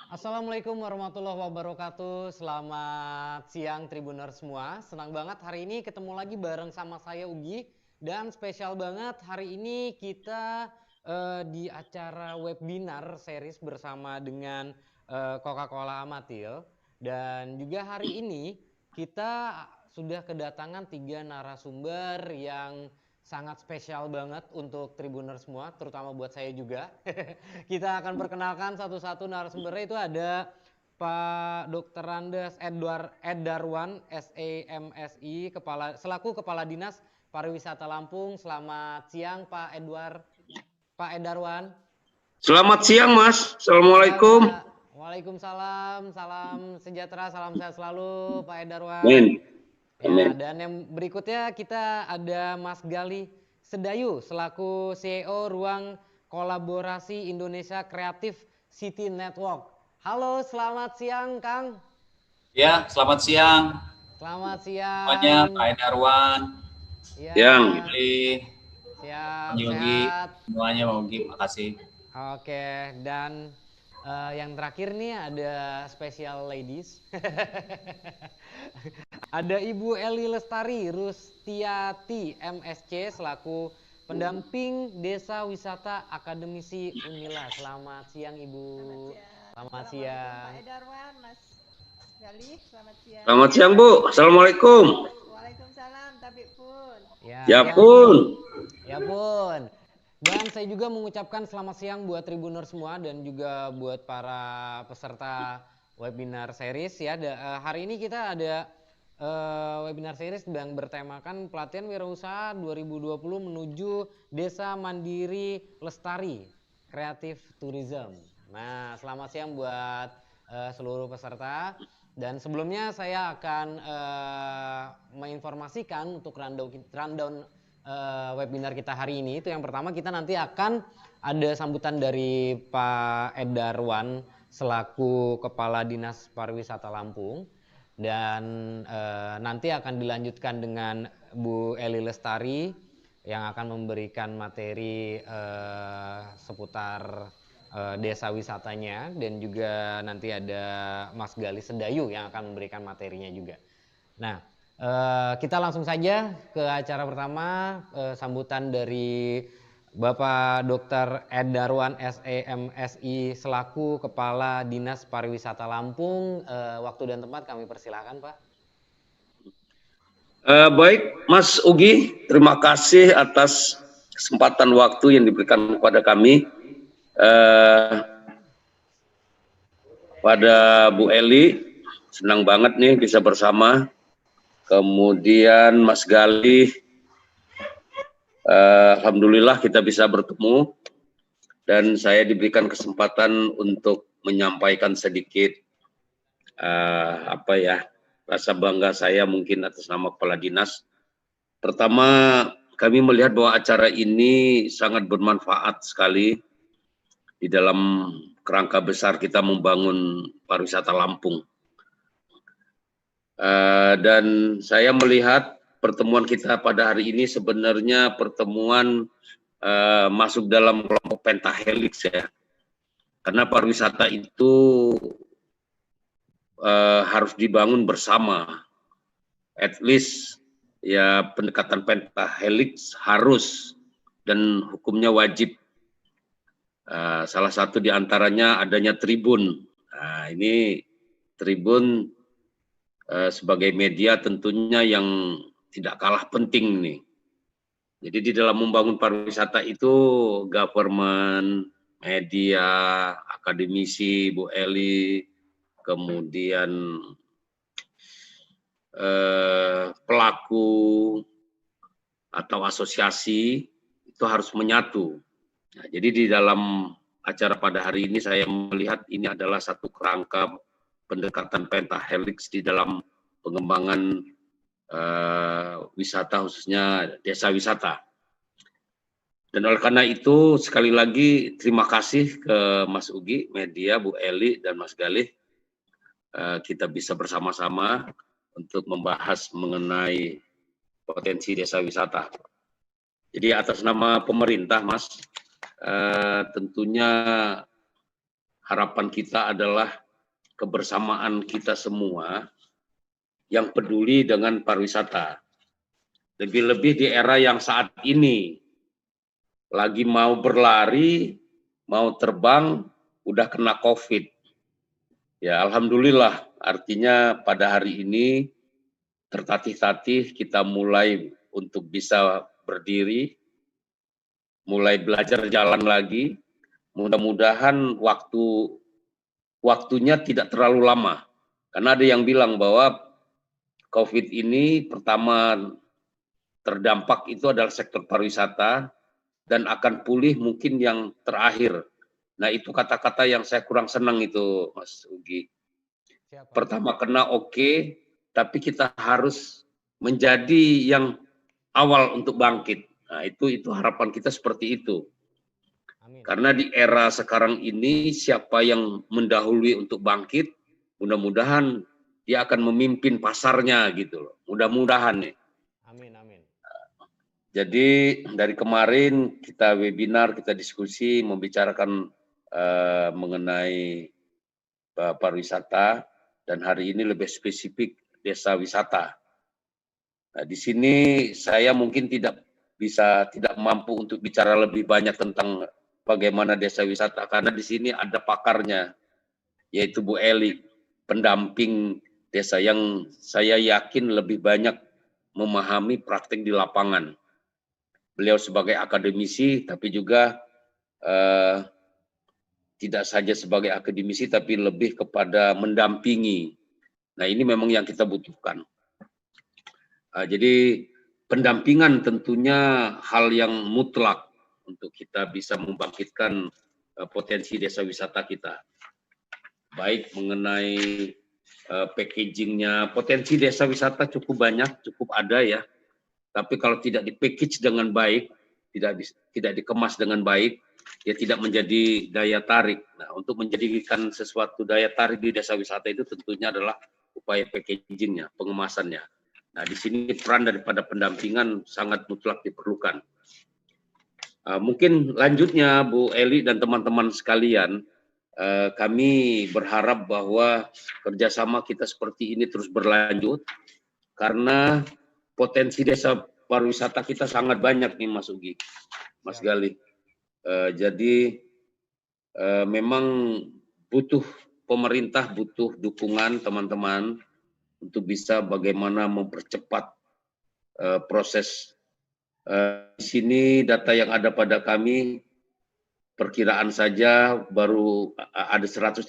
Assalamualaikum warahmatullahi wabarakatuh. Selamat siang Tribuners semua. Senang banget hari ini ketemu lagi bareng sama saya Ugi. Dan spesial banget hari ini kita di acara webinar series bersama dengan Coca-Cola Amatil. Dan juga hari ini kita sudah kedatangan 3 narasumber yang sangat spesial banget untuk Tribuners semua, terutama buat saya juga. Kita akan perkenalkan satu-satu narasumbernya. Itu ada Pak Dr. Randes Edarwan, SEMSI, selaku Kepala Dinas Pariwisata Lampung. Selamat siang Pak Edarwan. Selamat siang Mas, Assalamualaikum. Waalaikumsalam, salam sejahtera, salam sehat selalu Pak Edarwan. Amin. Ya, dan yang berikutnya kita ada Mas Gali Sedayu selaku CEO Ruang Kolaborasi Indonesia Creative City Network. Halo, selamat siang Kang. Ya, selamat siang. Selamat siang. Semuanya, Pak Edarwan. Ya. Siang. Siap, Yogi, sehat. semuanya Yogi, makasih. Oke, dan yang terakhir nih ada special ladies. Ada Ibu Eli Lestari Rustiati MSC selaku pendamping Desa Wisata Akademisi Unila. Selamat siang Ibu. Selamat siang. Pak Edarwan, Mas Gali, selamat siang. Selamat siang Bu, Assalamualaikum. Waalaikumsalam, Tabik Pun. Ya pun. Ya pun. Dan saya juga mengucapkan selamat siang buat Tribuner semua dan juga buat para peserta webinar series ya. Hari ini kita ada webinar series yang bertemakan pelatihan wirausaha 2020 menuju Desa Mandiri Lestari Creative Tourism. Nah, selamat siang buat seluruh peserta. Dan sebelumnya saya akan menginformasikan untuk rundown webinar kita hari ini. Itu yang pertama, kita nanti akan ada sambutan dari Pak Edarwan selaku Kepala Dinas Pariwisata Lampung, dan nanti akan dilanjutkan dengan Bu Eli Lestari yang akan memberikan materi seputar desa wisatanya, dan juga nanti ada Mas Gali Sedayu yang akan memberikan materinya juga. Nah, kita langsung saja ke acara pertama, sambutan dari Bapak Dr. Edarwan SEMSI selaku Kepala Dinas Pariwisata Lampung. Waktu dan tempat kami persilakan Pak. Baik Mas Ugi, terima kasih atas kesempatan waktu yang diberikan kepada kami. Pada Bu Eli, senang banget nih bisa bersama. Kemudian Mas Gali, alhamdulillah kita bisa bertemu dan saya diberikan kesempatan untuk menyampaikan sedikit rasa bangga saya mungkin atas nama Kepala Dinas. Pertama, kami melihat bahwa acara ini sangat bermanfaat sekali di dalam kerangka besar kita membangun pariwisata Lampung. Dan saya melihat pertemuan kita pada hari ini sebenarnya pertemuan masuk dalam kelompok pentahelix ya. Karena pariwisata itu harus dibangun bersama. At least ya pendekatan pentahelix harus dan hukumnya wajib. Salah satu diantaranya adanya tribun. Nah, ini tribun sebagai media tentunya yang tidak kalah penting nih. Jadi di dalam membangun pariwisata itu government, media, akademisi, Bu Eli, kemudian pelaku atau asosiasi itu harus menyatu. Nah, jadi di dalam acara pada hari ini saya melihat ini adalah satu kerangka pendekatan pentahelix di dalam pengembangan wisata, khususnya desa wisata. Dan oleh karena itu sekali lagi terima kasih ke Mas Ugi, media, Bu Eli dan Mas Galih. Kita bisa bersama-sama untuk membahas mengenai potensi desa wisata. Jadi atas nama pemerintah, Mas, tentunya harapan kita adalah kebersamaan kita semua yang peduli dengan pariwisata. Lebih-lebih di era yang saat ini lagi mau berlari, mau terbang, udah kena COVID. Ya, alhamdulillah, artinya pada hari ini tertatih-tatih kita mulai untuk bisa berdiri, mulai belajar jalan lagi. Mudah-mudahan waktunya tidak terlalu lama. Karena ada yang bilang bahwa COVID ini pertama terdampak itu adalah sektor pariwisata dan akan pulih mungkin yang terakhir. Nah, itu kata-kata yang saya kurang senang itu, Mas Ugi. Siapa? Pertama kena oke, tapi kita harus menjadi yang awal untuk bangkit. Nah, itu harapan kita seperti itu. Amin. Karena di era sekarang ini siapa yang mendahului untuk bangkit, mudah-mudahan dia akan memimpin pasarnya gitu loh. Mudah-mudahan nih. Amin, amin. Jadi dari kemarin kita webinar, kita diskusi membicarakan mengenai pariwisata dan hari ini lebih spesifik desa wisata. Nah, di sini saya mungkin tidak mampu untuk bicara lebih banyak tentang bagaimana desa wisata karena di sini ada pakarnya yaitu Bu Eli, pendamping desa yang saya yakin lebih banyak memahami praktik di lapangan. Beliau sebagai akademisi, tapi juga tidak saja sebagai akademisi, tapi lebih kepada mendampingi. Nah, ini memang yang kita butuhkan. Jadi pendampingan tentunya hal yang mutlak untuk kita bisa membangkitkan potensi desa wisata kita. Baik mengenai packagingnya, potensi desa wisata cukup banyak, cukup ada ya. Tapi kalau tidak di-package dengan baik, tidak dikemas dengan baik, ya tidak menjadi daya tarik. Nah, untuk menjadikan sesuatu daya tarik di desa wisata itu tentunya adalah upaya packagingnya, pengemasannya. Nah, di sini peran daripada pendampingan sangat mutlak diperlukan. Mungkin lanjutnya Bu Eli dan teman-teman sekalian, kami berharap bahwa kerjasama kita seperti ini terus berlanjut, karena potensi desa pariwisata kita sangat banyak nih Mas Ugi, Mas Galih. Jadi memang butuh pemerintah, butuh dukungan teman-teman untuk bisa bagaimana mempercepat proses. Di sini data yang ada pada kami, perkiraan saja baru ada 131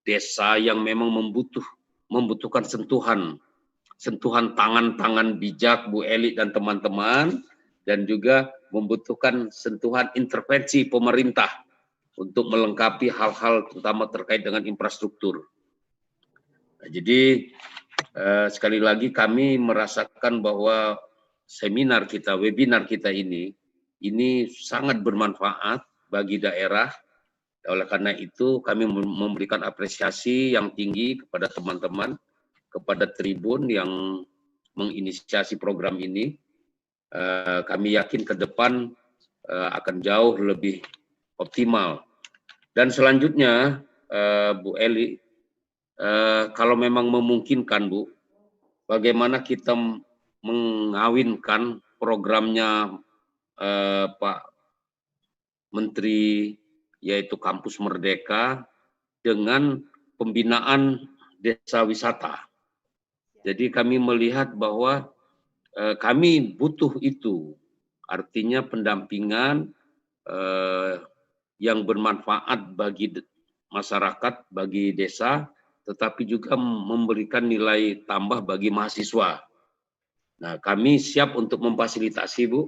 desa yang memang membutuhkan sentuhan tangan-tangan bijak Bu Eli dan teman-teman, dan juga membutuhkan sentuhan intervensi pemerintah untuk melengkapi hal-hal terutama terkait dengan infrastruktur. Nah, jadi sekali lagi kami merasakan bahwa seminar kita, webinar kita ini sangat bermanfaat bagi daerah. Oleh karena itu kami memberikan apresiasi yang tinggi kepada teman-teman, kepada Tribun yang menginisiasi program ini. Kami yakin ke depan akan jauh lebih optimal. Dan selanjutnya, Bu Eli, kalau memang memungkinkan, Bu, bagaimana kita mengawinkan programnya Pak Menteri, yaitu Kampus Merdeka, dengan pembinaan desa wisata. Jadi kami melihat bahwa kami butuh itu, artinya pendampingan yang bermanfaat bagi masyarakat, bagi desa, tetapi juga memberikan nilai tambah bagi mahasiswa. Nah, kami siap untuk memfasilitasi, Bu,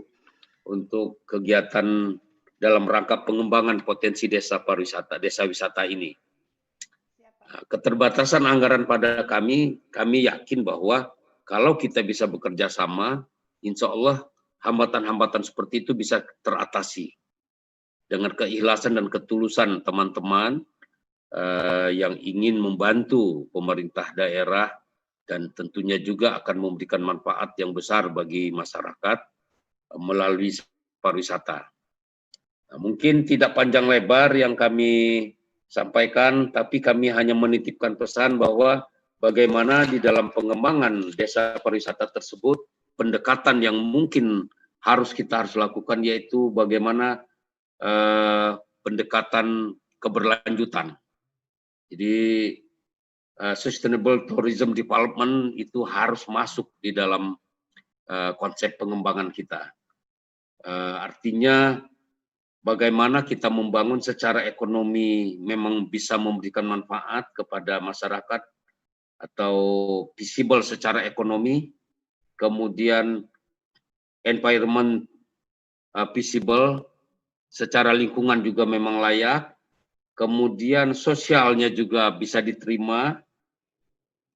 untuk kegiatan dalam rangka pengembangan potensi desa pariwisata, desa wisata ini. Keterbatasan anggaran pada kami yakin bahwa kalau kita bisa bekerja sama, insya Allah hambatan-hambatan seperti itu bisa teratasi dengan keikhlasan dan ketulusan teman-teman yang ingin membantu pemerintah daerah dan tentunya juga akan memberikan manfaat yang besar bagi masyarakat melalui pariwisata. Nah, mungkin tidak panjang lebar yang kami sampaikan, tapi kami hanya menitipkan pesan bahwa bagaimana di dalam pengembangan desa pariwisata tersebut, pendekatan yang mungkin kita harus lakukan yaitu bagaimana pendekatan keberlanjutan. Jadi Sustainable Tourism Development itu harus masuk di dalam konsep pengembangan kita. Artinya bagaimana kita membangun secara ekonomi memang bisa memberikan manfaat kepada masyarakat atau visible secara ekonomi, kemudian environment visible, secara lingkungan juga memang layak, kemudian sosialnya juga bisa diterima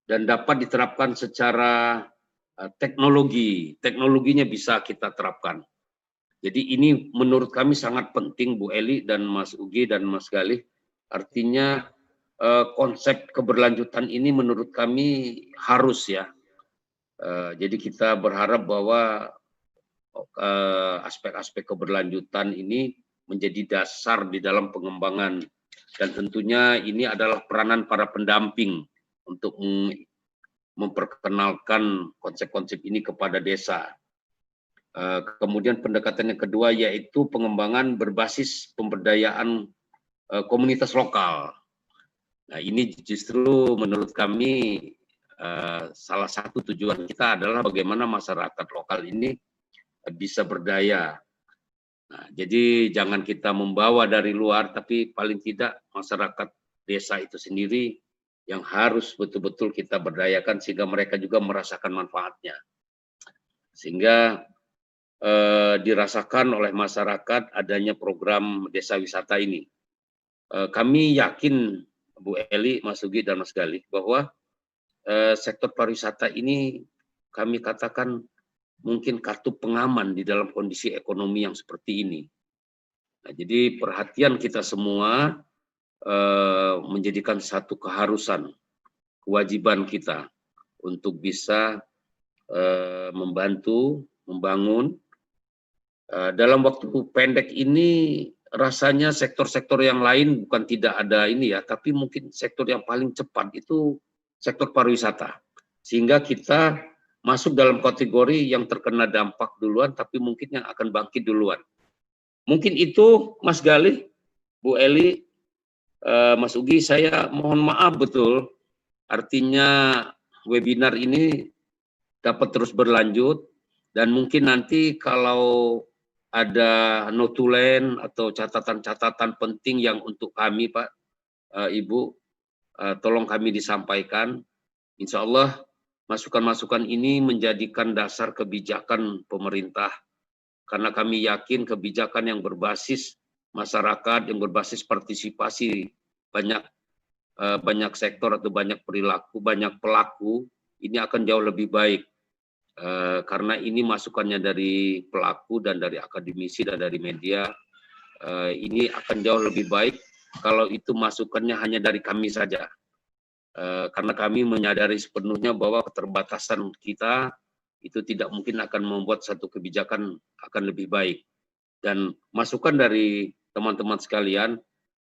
dan dapat diterapkan secara teknologinya bisa kita terapkan. Jadi ini menurut kami sangat penting Bu Eli dan Mas Ugi dan Mas Galih. Artinya konsep keberlanjutan ini menurut kami harus ya. Jadi kita berharap bahwa aspek-aspek keberlanjutan ini menjadi dasar di dalam pengembangan dan tentunya ini adalah peranan para pendamping untuk memperkenalkan konsep-konsep ini kepada desa. Kemudian pendekatan yang kedua yaitu pengembangan berbasis pemberdayaan komunitas lokal. Nah ini justru menurut kami salah satu tujuan kita adalah bagaimana masyarakat lokal ini bisa berdaya. Nah, jadi jangan kita membawa dari luar, tapi paling tidak masyarakat desa itu sendiri yang harus betul-betul kita berdayakan sehingga mereka juga merasakan manfaatnya. Sehingga dirasakan oleh masyarakat adanya program desa wisata ini. Kami yakin Bu Eli, Mas Ugi, dan Mas Galih bahwa sektor pariwisata ini kami katakan mungkin kartu pengaman di dalam kondisi ekonomi yang seperti ini. Nah, jadi perhatian kita semua menjadikan satu keharusan, kewajiban kita untuk bisa membantu, membangun. Dalam waktu pendek ini rasanya sektor-sektor yang lain bukan tidak ada ini ya, tapi mungkin sektor yang paling cepat itu sektor pariwisata. Sehingga kita masuk dalam kategori yang terkena dampak duluan, tapi mungkin yang akan bangkit duluan. Mungkin itu Mas Galih, Bu Eli, Mas Ugi, saya mohon maaf betul. Artinya webinar ini dapat terus berlanjut dan mungkin nanti kalau ada notulen atau catatan-catatan penting yang untuk kami Pak, Ibu, tolong kami disampaikan. Insya Allah masukan-masukan ini menjadikan dasar kebijakan pemerintah karena kami yakin kebijakan yang berbasis masyarakat, yang berbasis partisipasi banyak sektor atau banyak perilaku, banyak pelaku, ini akan jauh lebih baik. Karena ini masukannya dari pelaku dan dari akademisi dan dari media, ini akan jauh lebih baik kalau itu masukannya hanya dari kami saja. Karena kami menyadari sepenuhnya bahwa keterbatasan kita itu tidak mungkin akan membuat satu kebijakan akan lebih baik. Dan masukan dari teman-teman sekalian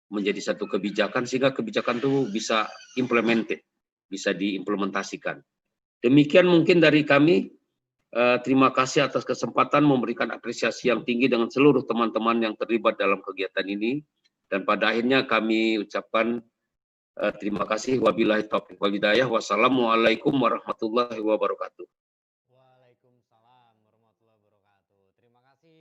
menjadi satu kebijakan sehingga kebijakan itu bisa implemented, bisa diimplementasikan. Demikian mungkin dari kami. Terima kasih atas kesempatan memberikan apresiasi yang tinggi dengan seluruh teman-teman yang terlibat dalam kegiatan ini. Dan pada akhirnya kami ucapkan terima kasih. Wabillahi taufiq wal hidayah. Wassalamualaikum warahmatullahi wabarakatuh. Waalaikumsalam warahmatullahi wabarakatuh. Terima kasih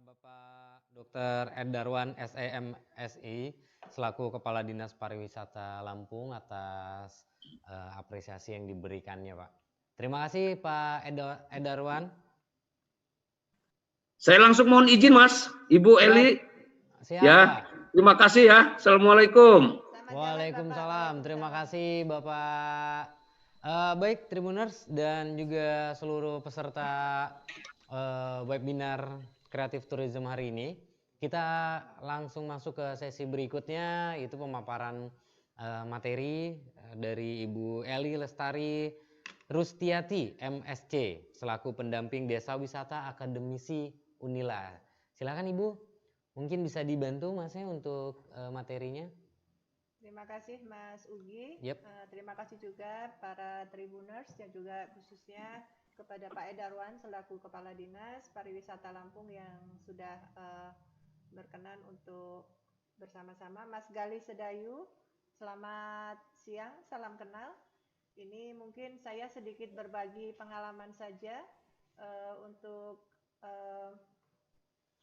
Bapak Dr. Ed Darwan, SEMSI, selaku Kepala Dinas Pariwisata Lampung atas apresiasi yang diberikannya, Pak. Terima kasih Pak Ed Darwan. Saya langsung mohon izin Mas, Ibu Eli. Siap, ya, Pak. Terima kasih ya. Assalamualaikum. Waalaikumsalam. Terima kasih Bapak. Baik Tribuners dan juga seluruh peserta webinar Creative Tourism hari ini. Kita langsung masuk ke sesi berikutnya, yaitu pemaparan materi dari Ibu Eli Lestari Rustiati MSc selaku pendamping Desa Wisata Akademisi Unila. Silakan Ibu, mungkin bisa dibantu Masnya untuk materinya. Terima kasih Mas Ugi. Yep. Terima kasih juga para Tribuners dan juga khususnya kepada Pak Edarwan selaku Kepala Dinas Pariwisata Lampung yang sudah berkenan untuk bersama-sama. Mas Gali Sedayu, selamat siang, salam kenal. Ini mungkin saya sedikit berbagi pengalaman saja untuk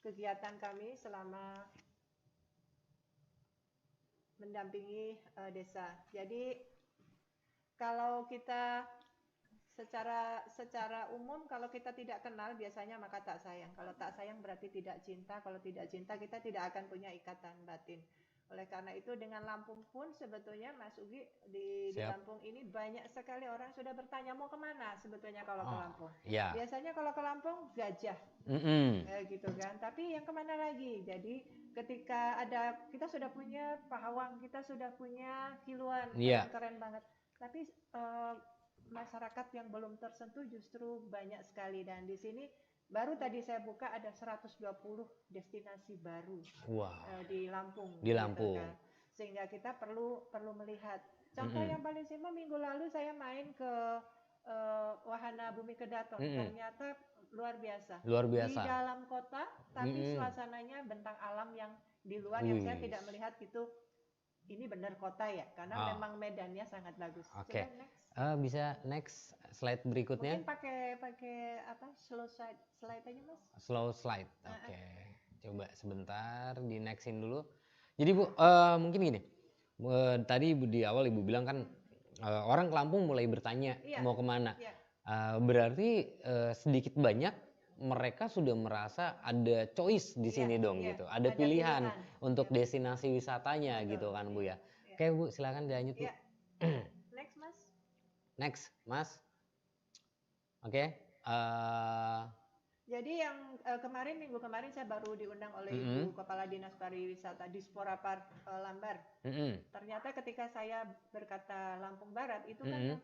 kegiatan kami selama mendampingi desa. Jadi kalau kita secara umum kalau kita tidak kenal biasanya maka tak sayang. Kalau tak sayang berarti tidak cinta. Kalau tidak cinta kita tidak akan punya ikatan batin. Oleh karena itu dengan Lampung pun sebetulnya Mas Ugi di Lampung ini banyak sekali orang sudah bertanya mau kemana sebetulnya kalau ke Lampung. Yeah. Biasanya kalau ke Lampung gajah, gitu kan. Tapi yang kemana lagi? Jadi ketika kita sudah punya pahawang, kita sudah punya kiluan, keren banget. Tapi masyarakat yang belum tersentuh justru banyak sekali dan di sini baru tadi saya buka ada 120 destinasi baru di Lampung. Di Lampung. Gitu kan. Sehingga kita perlu melihat. Contoh yang paling simpel minggu lalu saya main ke Wahana Bumi Kedaton. Ternyata luar biasa. Luar biasa. Di dalam kota tapi suasananya bentang alam yang di luar yang saya tidak melihat itu. Ini benar kota ya, karena memang medannya sangat bagus. Oke. Bisa next slide berikutnya. Mungkin pakai apa? Slow slide aja Mas. Slow slide. Oke. Coba sebentar di nextin dulu. Jadi Bu, mungkin gini. Tadi di awal Ibu bilang kan orang ke Lampung mulai bertanya mau kemana. Berarti sedikit banyak mereka sudah merasa ada choice di sini dong gitu. Ada pilihan untuk destinasi wisatanya. Betul, gitu kan Bu ya. Oke Bu, silakan dilanjut Bu. Next Mas. Next Mas. Oke. Jadi yang minggu kemarin saya baru diundang oleh Ibu Kepala Dinas Pariwisata Dispora Park Lambar. Ternyata ketika saya berkata Lampung Barat itu kan yang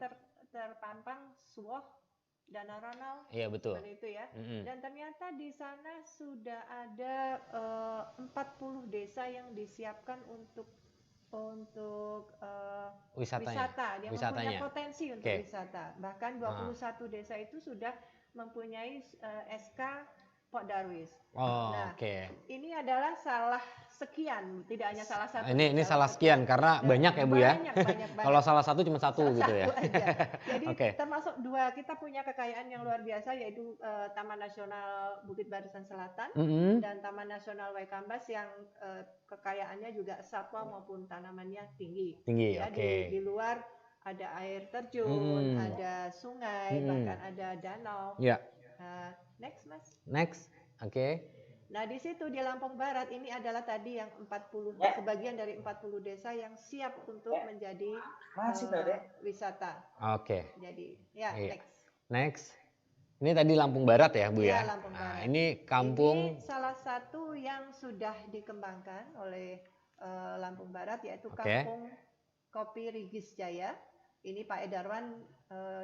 terpampang Suwoh, Danau Ranau, betul. Seperti itu ya. Dan ternyata di sana sudah ada 40 desa yang disiapkan untuk wisata. Dia mempunyai potensi untuk wisata. Bahkan 21 desa itu sudah mempunyai SK Pok Darwis. Ini adalah salah sekian, tidak hanya salah satu. Ini salah sekian karena banyak ya Bu ya. Banyak. Kalau salah satu cuma satu gitu ya. Aja. Jadi termasuk kita punya kekayaan yang luar biasa yaitu Taman Nasional Bukit Barisan Selatan dan Taman Nasional Waikambas yang kekayaannya juga satwa maupun tanamannya tinggi. Ya, di luar ada air terjun, ada sungai, bahkan ada danau. Next Mas. Next. Nah di situ di Lampung Barat ini adalah tadi yang 40 sebagian dari 40 desa yang siap untuk menjadi wisata. Jadi next. Ini tadi Lampung Barat ya Bu ya. Lampung Barat. Ini kampung. Ini salah satu yang sudah dikembangkan oleh Lampung Barat yaitu Kampung Kopi Rigis Jaya. Ini Pak Edarwan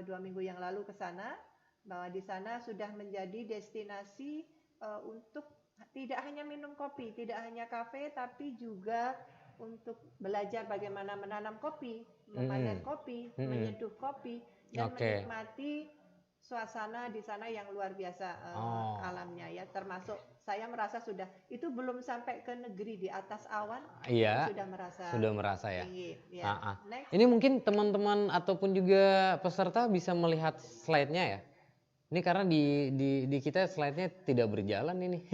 2 minggu yang lalu ke sana. Bahwa di sana sudah menjadi destinasi untuk tidak hanya minum kopi, tidak hanya kafe, tapi juga untuk belajar bagaimana menanam kopi, memanen kopi, menyeduh kopi, dan menikmati suasana di sana yang luar biasa alamnya ya. Termasuk saya merasa sudah itu belum sampai ke negeri di atas awan, sudah merasa ya. Tinggi. Ini mungkin teman-teman ataupun juga peserta bisa melihat slide-nya ya. Ini karena di kita slide-nya tidak berjalan ini.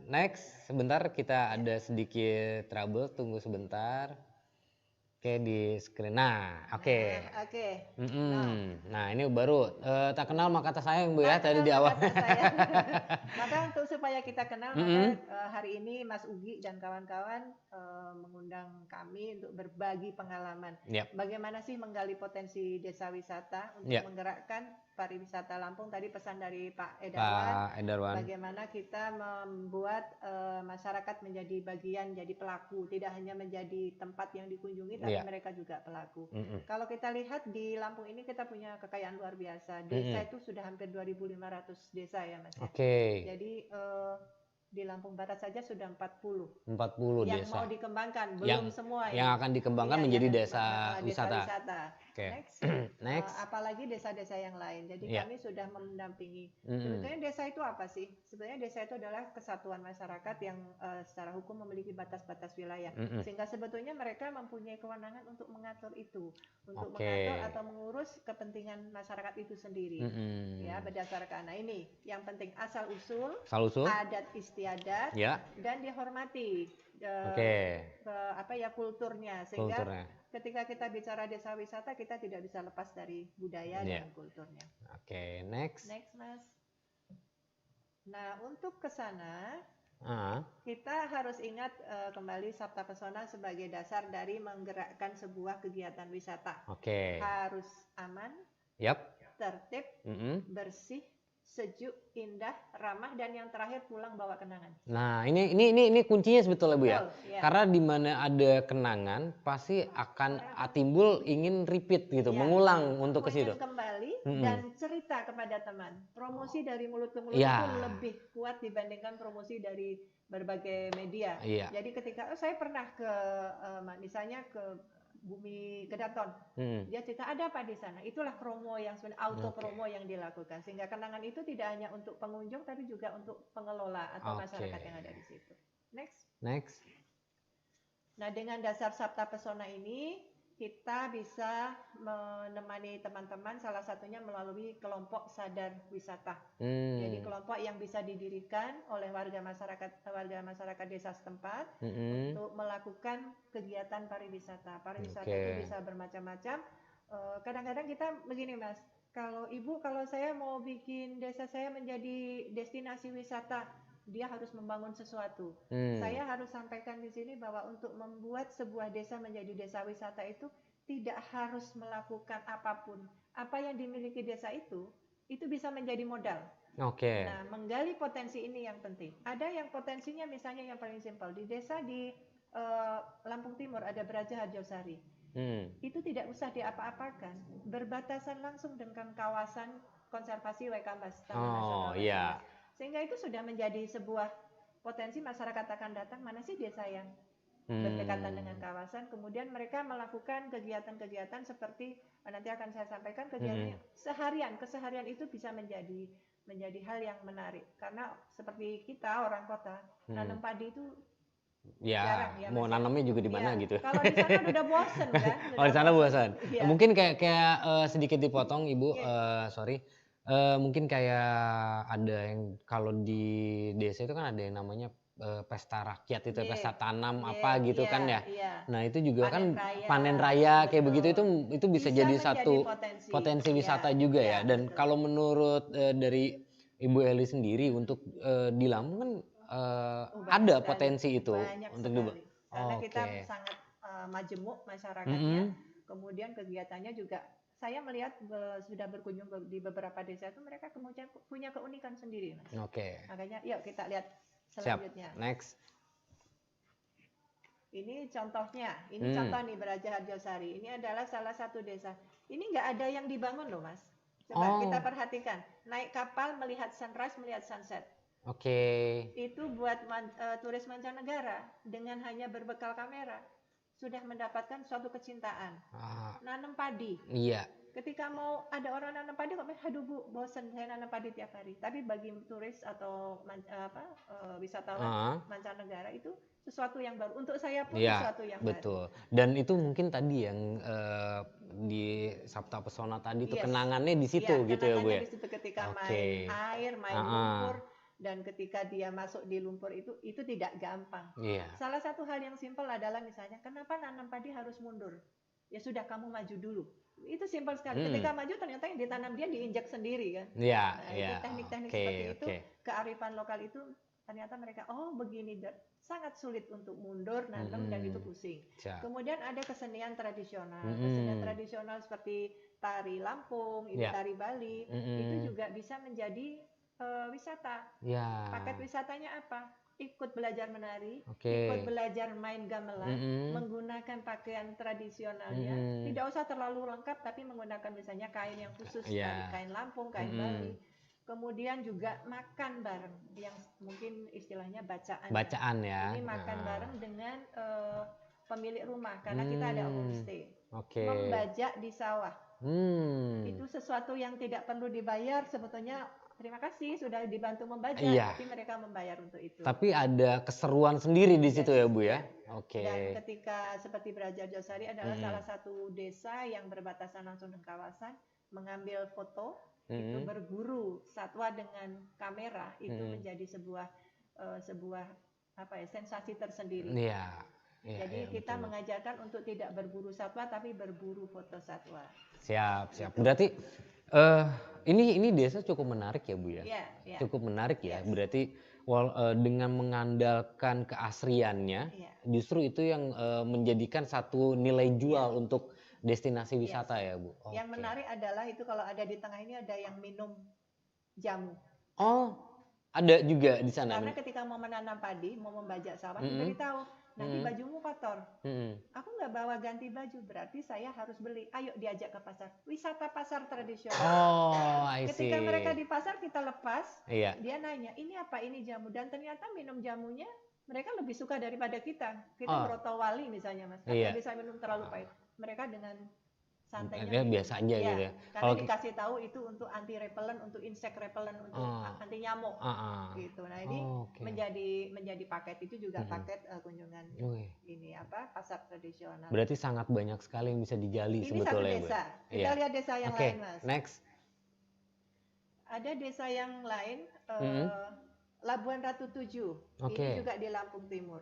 Next, sebentar kita ada sedikit trouble, tunggu sebentar. Oke, di screen. Nah, oke. Nah, oke. Nah, ini baru tak kenal maka tak sayang Bu ya Tak tadi kenal di awal. maka tak sayang. Maka untuk supaya kita kenal, maka hari ini Mas Ugi dan kawan-kawan mengundang kami untuk berbagi pengalaman. Yep. Bagaimana sih menggali potensi desa wisata untuk Yep. menggerakkan pariwisata Lampung. Tadi pesan dari Pak Edarwan. Bagaimana kita membuat masyarakat menjadi bagian, jadi pelaku, tidak hanya menjadi tempat yang dikunjungi, tapi mereka juga pelaku. Kalau kita lihat di Lampung ini kita punya kekayaan luar biasa. Desa itu sudah hampir 2.500 desa ya Mas. Oke. Jadi di Lampung Barat saja sudah 40 yang desa. Mau dikembangkan, belum yang, semua yang akan dikembangkan menjadi desa wisata. Okay. Next. Apalagi desa-desa yang lain. Jadi kami sudah mendampingi. Sebetulnya desa itu apa sih? Sebenarnya desa itu adalah kesatuan masyarakat yang secara hukum memiliki batas-batas wilayah. Sehingga sebetulnya mereka mempunyai kewenangan untuk mengatur itu, untuk mengatur atau mengurus kepentingan masyarakat itu sendiri. Ya, berdasarkan. Nah ini yang penting asal usul, adat istiadat, dan dihormati. Kulturnya, sehingga ketika kita bicara desa wisata kita tidak bisa lepas dari budaya dan kulturnya. Oke, next Mas. Nah, untuk ke sana kita harus ingat kembali Sabta Pesona sebagai dasar dari menggerakkan sebuah kegiatan wisata. Harus aman, tertib, bersih, sejuk, indah, ramah, dan yang terakhir pulang bawa kenangan. Nah, ini kuncinya sebetulnya Bu ya. Karena di mana ada kenangan pasti akan timbul ingin repeat gitu, mengulang untuk ke situ. Kembali dan cerita kepada teman. Promosi dari mulut ke mulut itu lebih kuat dibandingkan promosi dari berbagai media. Jadi ketika saya pernah ke misalnya ke Bumi Kedaton, dia cerita ada apa di sana. Itulah promo yang sebenarnya auto promo yang dilakukan, sehingga kenangan itu tidak hanya untuk pengunjung tapi juga untuk pengelola atau masyarakat yang ada di situ. Next. Nah, dengan dasar Sabta Pesona ini kita bisa menemani teman-teman, salah satunya melalui kelompok sadar wisata. Jadi kelompok yang bisa didirikan oleh warga masyarakat desa setempat untuk melakukan kegiatan pariwisata. Pariwisata itu bisa bermacam-macam. Kadang-kadang kita begini Mas, kalau saya mau bikin desa saya menjadi destinasi wisata, dia harus membangun sesuatu. Saya harus sampaikan di sini bahwa untuk membuat sebuah desa menjadi desa wisata itu tidak harus melakukan apapun. Apa yang dimiliki desa itu bisa menjadi modal. Nah, menggali potensi ini yang penting. Ada yang potensinya misalnya yang paling simpel di desa di Lampung Timur ada Braja Harjosari. Itu tidak usah diapa-apakan, berbatasan langsung dengan kawasan konservasi Waikambas Taman Nasional Waikambas. Sehingga itu sudah menjadi sebuah potensi masyarakat akan datang, mana sih desa yang berdekatan dengan kawasan, kemudian mereka melakukan kegiatan-kegiatan seperti nanti akan saya sampaikan kegiatan keseharian itu bisa menjadi hal yang menarik, karena seperti kita orang kota nanam padi itu jarang, mau nanamnya juga di mana gitu. Kalau di sana udah bosen kan? Di sana bosan. Mungkin kayak sedikit dipotong Ibu, sorry. Mungkin kayak ada yang kalau di desa itu kan ada yang namanya pesta rakyat itu, pesta tanam gitu kan ya. Nah itu juga panen raya kayak begitu itu bisa jadi satu potensi wisata juga ya. Dan kalau menurut dari Ibu Eli sendiri untuk di Lampung kan ada potensi itu untuk sekali. Karena kita sangat majemuk masyarakatnya. Kemudian kegiatannya juga saya melihat sudah berkunjung di beberapa desa itu mereka kemudian punya keunikan sendiri, Mas. Makanya yuk kita lihat selanjutnya. Next. Ini contohnya, contoh nih Braja Harjosari. Ini adalah salah satu desa. Ini nggak ada yang dibangun loh, Mas. Coba kita perhatikan, naik kapal melihat sunrise, melihat sunset. Itu buat turis mancanegara dengan hanya berbekal kamera sudah mendapatkan suatu kecintaan. Nanam padi. Ketika mau ada orang nanam padi kok, aduh Bu, bosen saya nanam padi tiap hari. Tapi bagi turis atau wisatawan mancanegara itu sesuatu yang baru. Untuk saya pun sesuatu yang baru. Dan itu mungkin tadi yang di Sabta Pesona tadi itu kenangannya di situ gitu ya Bu ya. Kenangannya di situ ketika main air, main lumpur. Dan ketika dia masuk di lumpur itu tidak gampang. Salah satu hal yang simpel adalah misalnya, kenapa nanam padi harus mundur? Ya sudah, kamu maju dulu. Itu simpel sekali. Ketika maju ternyata yang ditanam dia diinjak sendiri kan. Itu teknik-teknik seperti itu, kearifan lokal itu ternyata mereka, oh begini, sangat sulit untuk mundur, nanam dan itu pusing. Kemudian ada kesenian tradisional. Kesenian tradisional seperti tari Lampung, tari Bali, itu juga bisa menjadi wisata. Paket wisatanya apa? Ikut belajar menari, ikut belajar main gamelan, menggunakan pakaian tradisionalnya. Tidak usah terlalu lengkap, tapi menggunakan misalnya kain yang khusus dari kain Lampung, kain Bali. Kemudian juga makan bareng, yang mungkin istilahnya bacaan. Bacaan ya. Ini makan bareng dengan pemilik rumah, karena kita ada homestay. Membajak di sawah. Itu sesuatu yang tidak perlu dibayar sebetulnya. Terima kasih sudah dibantu membajak, tapi mereka membayar untuk itu. Tapi ada keseruan sendiri di situ ya Bu ya. Dan ketika seperti Braja Josari adalah salah satu desa yang berbatasan langsung dengan kawasan, mengambil foto, itu berburu satwa dengan kamera, itu menjadi sebuah sensasi tersendiri. Jadi kita mengajarkan untuk tidak berburu satwa, tapi berburu foto satwa. Siap. Berarti ini desa cukup menarik ya Bu ya. Cukup menarik ya. Berarti dengan mengandalkan keasriannya, justru itu yang menjadikan satu nilai jual untuk destinasi wisata ya Bu. Yang menarik adalah itu kalau ada di tengah ini ada yang minum jamu. Oh, ada juga di sana. Karena ketika mau menanam padi, mau membajak sawah, diberitahu nanti bajumu kotor. Aku nggak bawa ganti baju, berarti saya harus beli. Ayo diajak ke pasar. Wisata pasar tradisional. Ketika mereka di pasar kita lepas, dia nanya, ini apa? Ini jamu. Dan ternyata minum jamunya mereka lebih suka daripada kita. Kita brotowali misalnya Mas, nggak bisa minum terlalu pahit. Mereka dengan santainya biasa aja gitu ya. Karena dikasih tahu itu untuk anti repellent, untuk insect repellent, untuk anti nyamuk gitu. Nah ini menjadi paket itu juga paket kunjungan ini pasar tradisional. Berarti sangat banyak sekali yang bisa digali ini sebetulnya. Ini satu desa. Kita lihat desa yang lain Mas. Next. Ada desa yang lain. Labuan Ratu 7, ini juga di Lampung Timur.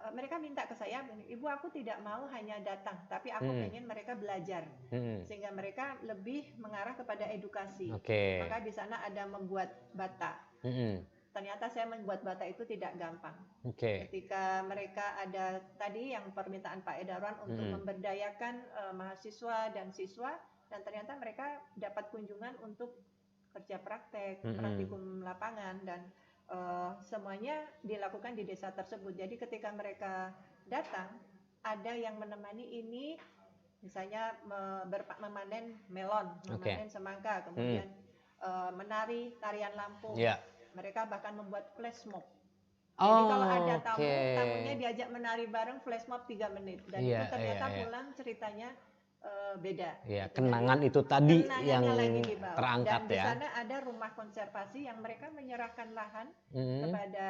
Mereka minta ke saya, Ibu aku tidak mau hanya datang, tapi aku pengen mereka belajar, sehingga mereka lebih mengarah kepada edukasi. Maka di sana ada membuat bata. Ternyata saya membuat bata itu tidak gampang. Ketika mereka ada tadi yang permintaan Pak Edarwan untuk memberdayakan mahasiswa dan siswa, dan ternyata mereka dapat kunjungan untuk kerja praktek, praktikum lapangan, dan semuanya dilakukan di desa tersebut. Jadi ketika mereka datang, ada yang menemani ini, misalnya memanen melon, memanen semangka, kemudian menari tarian Lampung. Mereka bahkan membuat flash mob. Jadi kalau ada tamunya diajak menari bareng, flash mob 3 menit. Dan itu ternyata pulang ceritanya beda. Kenangan itu tadi yang terangkat. Dan di sana ada rumah konservasi yang mereka menyerahkan lahan kepada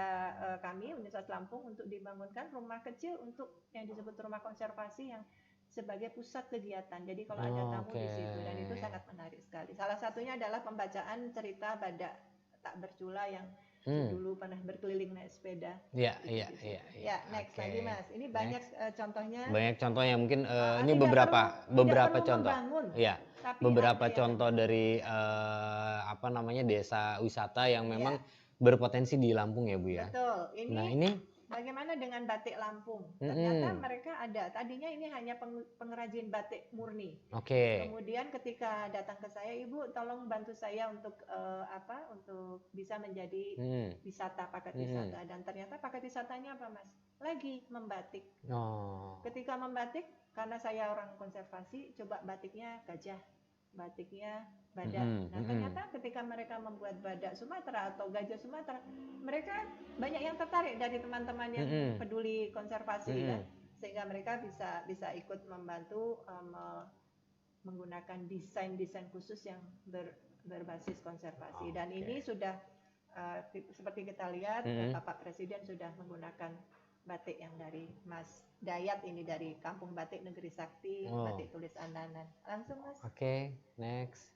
kami Universitas Lampung untuk dibangunkan rumah kecil untuk yang disebut rumah konservasi yang sebagai pusat kegiatan. Jadi kalau ada tamu di situ, dan itu sangat menarik sekali. Salah satunya adalah pembacaan cerita Badak Tak Bercula yang dulu pernah berkeliling naik sepeda. Next lagi Mas. Ini banyak contohnya. Banyak contohnya mungkin ini beberapa contoh. Beberapa contoh dari desa wisata yang memang berpotensi di Lampung ya Bu ya. Betul. Ini bagaimana dengan batik Lampung? Ternyata mereka ada. Tadinya ini hanya pengrajin batik murni. Kemudian ketika datang ke saya, Ibu tolong bantu saya untuk untuk bisa menjadi wisata, paket wisata. Dan ternyata paket wisatanya apa Mas? Lagi membatik. Ketika membatik, karena saya orang konservasi, coba batiknya gajah, batiknya badak. Nah ternyata ketika mereka membuat badak Sumatera atau gajah Sumatera, mereka banyak yang tertarik dari teman-teman yang peduli konservasi kan, sehingga mereka bisa ikut membantu menggunakan desain khusus yang berbasis konservasi. Dan ini sudah seperti kita lihat Bapak Presiden sudah menggunakan batik yang dari Mas Dayat ini dari Kampung Batik Negeri Sakti, batik tulis Andanan. Langsung Mas. Next.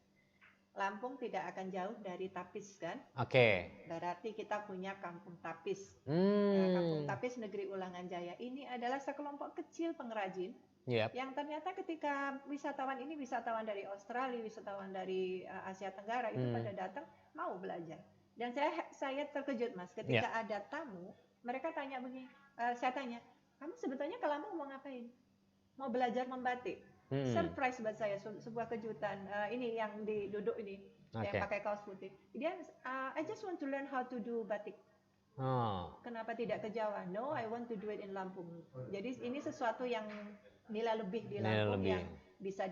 Lampung tidak akan jauh dari Tapis kan? Oke. Berarti kita punya Kampung Tapis. Nah, Kampung Hmm. Tapis Negeri Ulangan Jaya ini adalah sekelompok kecil pengrajin Yep. yang ternyata ketika wisatawan ini, wisatawan dari Australia, wisatawan dari Asia Tenggara itu pada datang mau belajar. Dan saya terkejut Mas, ketika ada tamu, mereka tanya begini, saya tanya, kamu sebetulnya ke Lampung mau ngapain? Mau belajar membatik. Surprise buat saya, sebuah kejutan. Ini yang duduk ini, yang pakai kaos putih. Dia, I just want to learn how to do batik. Oh. Kenapa tidak ke Jawa? No, I want to do it in Lampung. Jadi ini sesuatu yang nilai lebih di Lampung yang bisa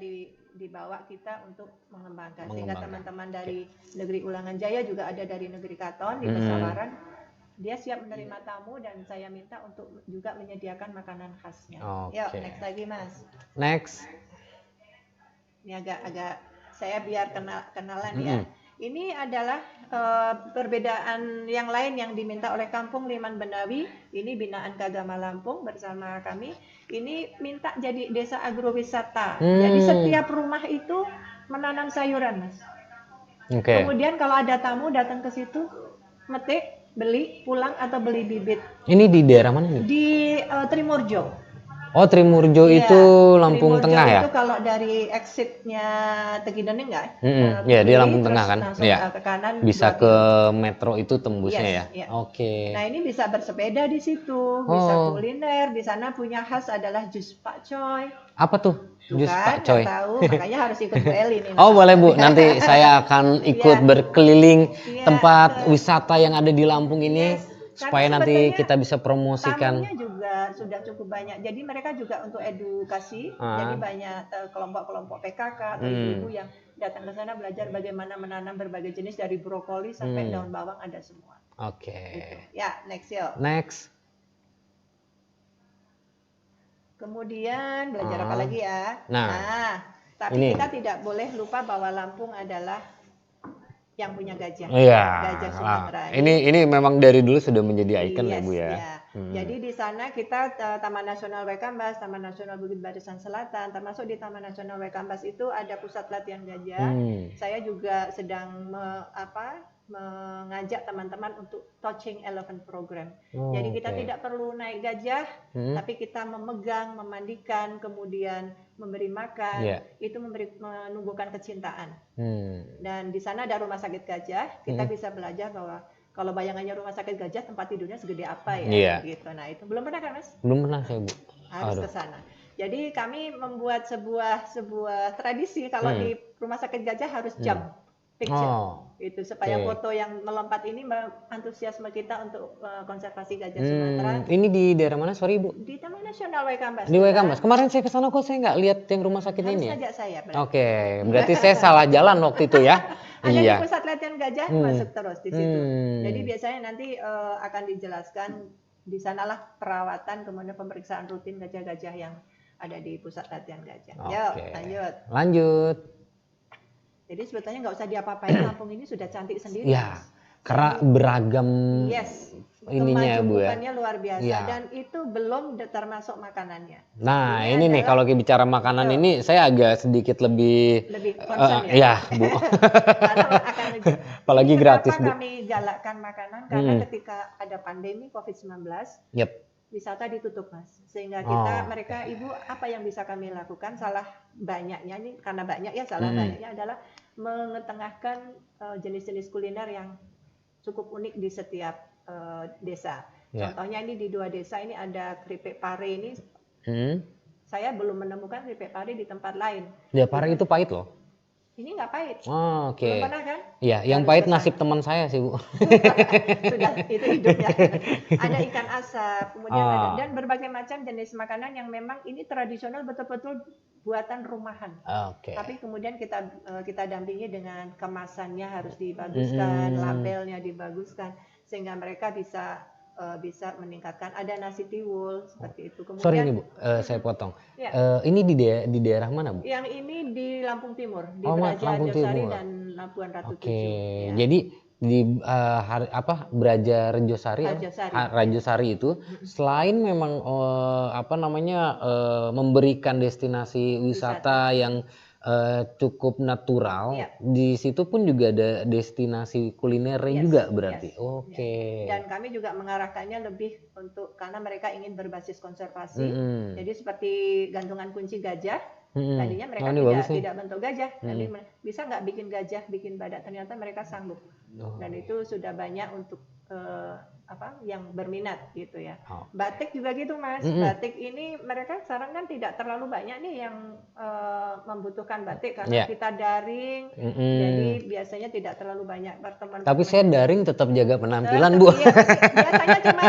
dibawa kita untuk mengembangkan. Sehingga teman-teman dari Negeri Ulangan Jaya juga ada dari Negeri Katon di Pesawaran. Dia siap menerima tamu dan saya minta untuk juga menyediakan makanan khasnya. Yuk, next lagi Mas. Next. Ini agak saya biar kenalan ya. Ini adalah perbedaan yang lain yang diminta oleh Kampung Liman Benawi. Ini binaan Kagama Lampung bersama kami. Ini minta jadi desa agrowisata. Jadi setiap rumah itu menanam sayuran, Mas. Kemudian kalau ada tamu datang ke situ, metik, beli, pulang atau beli bibit. Ini di daerah mana nih? Di Trimurjo. Oh, Trimurjo itu Lampung Trimurjo Tengah ya? Itu kalau dari exitnya Tegidening enggak? Ya, di Lampung Tengah kan? Iya. Ke kanan. Bisa ke metro itu tembusnya ya? Iya. Oke. Nah, ini bisa bersepeda di situ, bisa kuliner. Di sana punya khas adalah jus Pak Coy. Apa tuh? Jus Pak Coy. Tahu, makanya harus ikut Bu Eli nih. Oh, boleh Bu. Nanti saya akan ikut berkeliling tempat wisata yang ada di Lampung ini. Supaya nanti kita bisa promosikan. Tamunya juga sudah cukup banyak. Jadi mereka juga untuk edukasi. Jadi banyak kelompok-kelompok PKK atau ibu-ibu yang datang ke sana belajar bagaimana menanam berbagai jenis dari brokoli sampai daun bawang ada semua. Oke. Gitu. Ya, next yuk. Next. Kemudian belajar apa lagi ya? Nah, tapi ini. Kita tidak boleh lupa bahwa Lampung adalah yang punya gajah. Iya. Gajah Sumatera. Ini memang dari dulu sudah menjadi ikon ya Bu ya. Iya. Jadi di sana kita Taman Nasional Waikambas, Taman Nasional Bukit Barisan Selatan, termasuk di Taman Nasional Waikambas itu ada pusat latihan gajah. Saya juga sedang mengajak teman-teman untuk touching elephant program. Jadi kita tidak perlu naik gajah, tapi kita memegang, memandikan, kemudian memberi makan, itu menumbuhkan kecintaan. Dan di sana ada rumah sakit gajah, kita bisa belajar bahwa kalau bayangannya rumah sakit gajah tempat tidurnya segede apa ya, gitu. Nah itu belum pernah kan Mas? Belum pernah saya Bu. Harus ke sana. Jadi kami membuat sebuah tradisi kalau di rumah sakit gajah harus jump picture. Itu supaya foto yang melompat ini antusiasme kita untuk konservasi gajah Sumatera. Ini di daerah mana? Sorry Bu. Di Taman Nasional Waikambas. Di Waikambas. Kemarin saya ke sana kok saya nggak lihat yang rumah sakit ini. Harus ajak saya. Oke, berarti saya salah jalan waktu itu ya. Ada di pusat latihan gajah masuk terus di situ. Jadi biasanya nanti akan dijelaskan di sanalah perawatan kemudian pemeriksaan rutin gajah-gajah yang ada di pusat latihan gajah. Yuk, lanjut. Jadi sebetulnya nggak usah diapa-apain, Lampung ini sudah cantik sendiri. Ya, karena beragam ininya Bu ya. Kemajuannya luar biasa dan itu belum termasuk makanannya. Nah ini nih kalau bicara makanan ini saya agak sedikit lebih concern ya Bu. Karena akan apalagi gratis Bu. Kami galakkan makanan karena ketika ada pandemi COVID-19. Wisata ditutup Mas, sehingga mereka ibu apa yang bisa kami lakukan? Salah banyaknya nih, karena banyak ya banyaknya adalah mengetengahkan jenis-jenis kuliner yang cukup unik di setiap desa. Contohnya ini di 2 desa ini ada keripik pare ini. Saya belum menemukan keripik pare di tempat lain. Ya pare itu pahit loh. Ini nggak pahit. Oke. Belum pernah kan? Iya, yang pahit nasib teman saya sih Bu. Sudah, itu hidupnya. Ada ikan asap, kemudian ada dan berbagai macam jenis makanan yang memang ini tradisional betul-betul buatan rumahan. Tapi kemudian kita dampingi dengan kemasannya harus dibaguskan, labelnya dibaguskan sehingga mereka bisa meningkatkan. Ada nasi tiwul seperti itu. Kemudian, sorry nih Bu, saya potong. Ini di daerah mana Bu? Yang ini di Lampung Timur, di Braja Rejosari dan Labuan Ratu 7. Jadi di Braja Rejosari itu selain memang memberikan destinasi wisata yang cukup natural. Iya. Di situ pun juga ada destinasi kulinernya juga berarti. Yes. Oke. Dan kami juga mengarahkannya lebih untuk karena mereka ingin berbasis konservasi. Jadi seperti gantungan kunci gajah. Tadinya mereka tidak bentuk gajah. Nanti bisa nggak bikin gajah, bikin badak? Ternyata mereka sanggup. Dan itu sudah banyak untuk yang berminat gitu ya. Batik juga gitu Mas. Batik ini mereka sekarang kan tidak terlalu banyak nih yang membutuhkan batik karena kita daring. Jadi biasanya tidak terlalu banyak berteman. Tapi saya daring tetap jaga penampilan Bu. Iya, biasanya cuma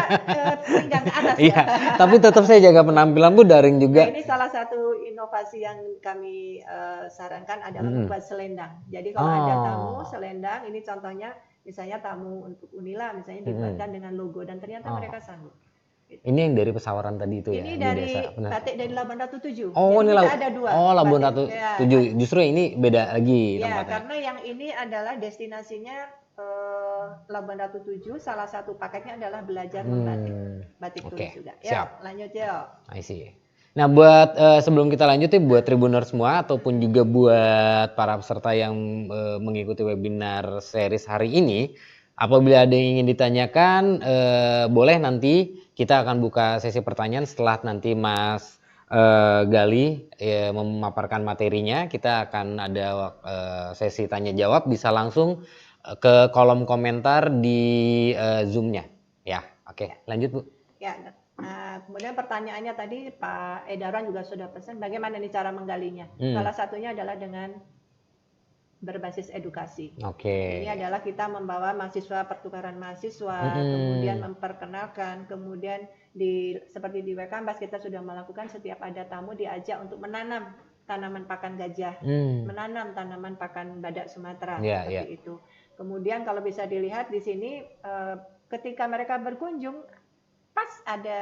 pinggang ke atas ya. Tapi tetap saya jaga penampilan Bu, daring juga. Nah, ini salah satu inovasi yang kami sarankan adalah membuat selendang. Jadi kalau ada tamu selendang, ini contohnya misalnya tamu untuk Unila misalnya dibuatkan dengan logo dan ternyata mereka sanggup. Gitu. Ini yang dari Pesawaran tadi itu ini ya? Ini dari batik dari Labuan Ratu 7. Oh, jadi ini ada 2. Oh, Labuan Ratu 7. Justru ini beda lagi tempatnya. Ya, karena yang ini adalah destinasinya Labuan Ratu 7. Salah satu paketnya adalah belajar membatik. Batik tulis juga. Ya, siap. Lanjut ya. I see. Nah, buat sebelum kita lanjut nih, buat Tribuners semua ataupun juga buat para peserta yang mengikuti webinar series hari ini, apabila ada yang ingin ditanyakan, boleh nanti kita akan buka sesi pertanyaan setelah nanti Mas Gali memaparkan materinya. Kita akan ada sesi tanya jawab, bisa langsung ke kolom komentar di Zoom-nya. Ya, oke. Lanjut Bu. Ya. Nah, kemudian pertanyaannya tadi Pak Edaran juga sudah pesan bagaimana nih cara menggalinya. Salah satunya adalah dengan berbasis edukasi. Oke. Ini adalah kita membawa mahasiswa, pertukaran mahasiswa, kemudian memperkenalkan, kemudian seperti di Wekambas kita sudah melakukan setiap ada tamu diajak untuk menanam tanaman pakan gajah, menanam tanaman pakan badak Sumatera seperti itu. Kemudian kalau bisa dilihat di sini ketika mereka berkunjung pas ada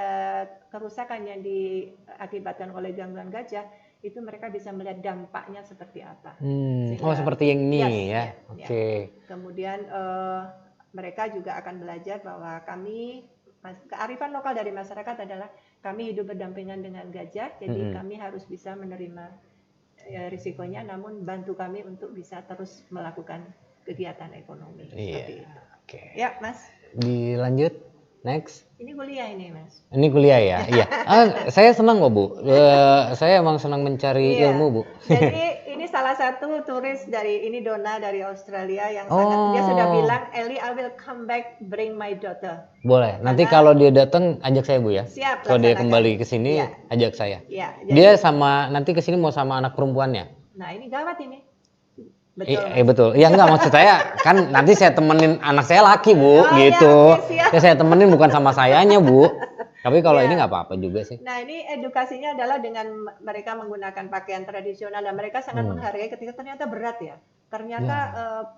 kerusakan yang diakibatkan oleh gangguan gajah, itu mereka bisa melihat dampaknya seperti apa. Sehingga, seperti yang ini ya. Oke. Kemudian mereka juga akan belajar bahwa kearifan lokal dari masyarakat adalah kami hidup berdampingan dengan gajah, jadi kami harus bisa menerima risikonya, namun bantu kami untuk bisa terus melakukan kegiatan ekonomi. Seperti itu. Oke. Ya, Mas. Dilanjut. Next. Ini kuliah ini Mas. Ini kuliah ya, iya. Saya senang kok Bu. Saya emang senang mencari ilmu Bu. Jadi ini salah satu turis ini Donna dari Australia yang sangat dia sudah bilang, Ellie I will come back bring my daughter. Boleh. Nanti kalau dia datang ajak saya Bu ya. Siap. Kalau dia kembali ke sini ajak saya. Iya. Dia nanti ke sini mau sama anak perempuannya. Nah ini gawat ini. Betul. Betul. Ya enggak, maksud saya kan nanti saya temenin anak saya laki Bu, gitu. Ya saya temenin bukan sama sayanya Bu. Tapi kalau ini nggak apa-apa juga sih. Nah ini edukasinya adalah dengan mereka menggunakan pakaian tradisional dan mereka sangat menghargai ketika ternyata berat ya. Ternyata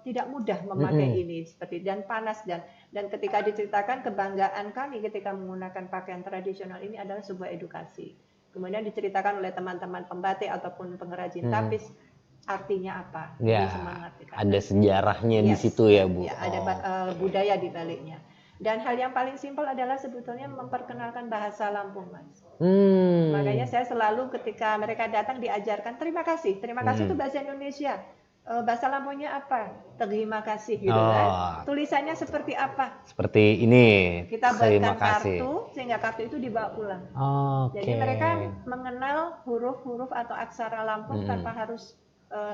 tidak mudah memakai ini seperti dan panas dan ketika diceritakan kebanggaan kami ketika menggunakan pakaian tradisional ini adalah sebuah edukasi. Kemudian diceritakan oleh teman-teman pembatik ataupun pengrajin tapis. Artinya apa? Ya, ada sejarahnya di situ ya Bu. Ya, ada budaya di baliknya. Dan hal yang paling simpel adalah sebetulnya memperkenalkan bahasa Lampung, Mas. Makanya saya selalu ketika mereka datang diajarkan terima kasih. Terima kasih itu bahasa Indonesia. Bahasa Lampungnya apa? Terima kasih gitu kan. Tulisannya seperti apa? Seperti ini. Kita buatkan kartu sehingga kartu itu dibawa pulang. Jadi mereka mengenal huruf-huruf atau aksara Lampung tanpa harus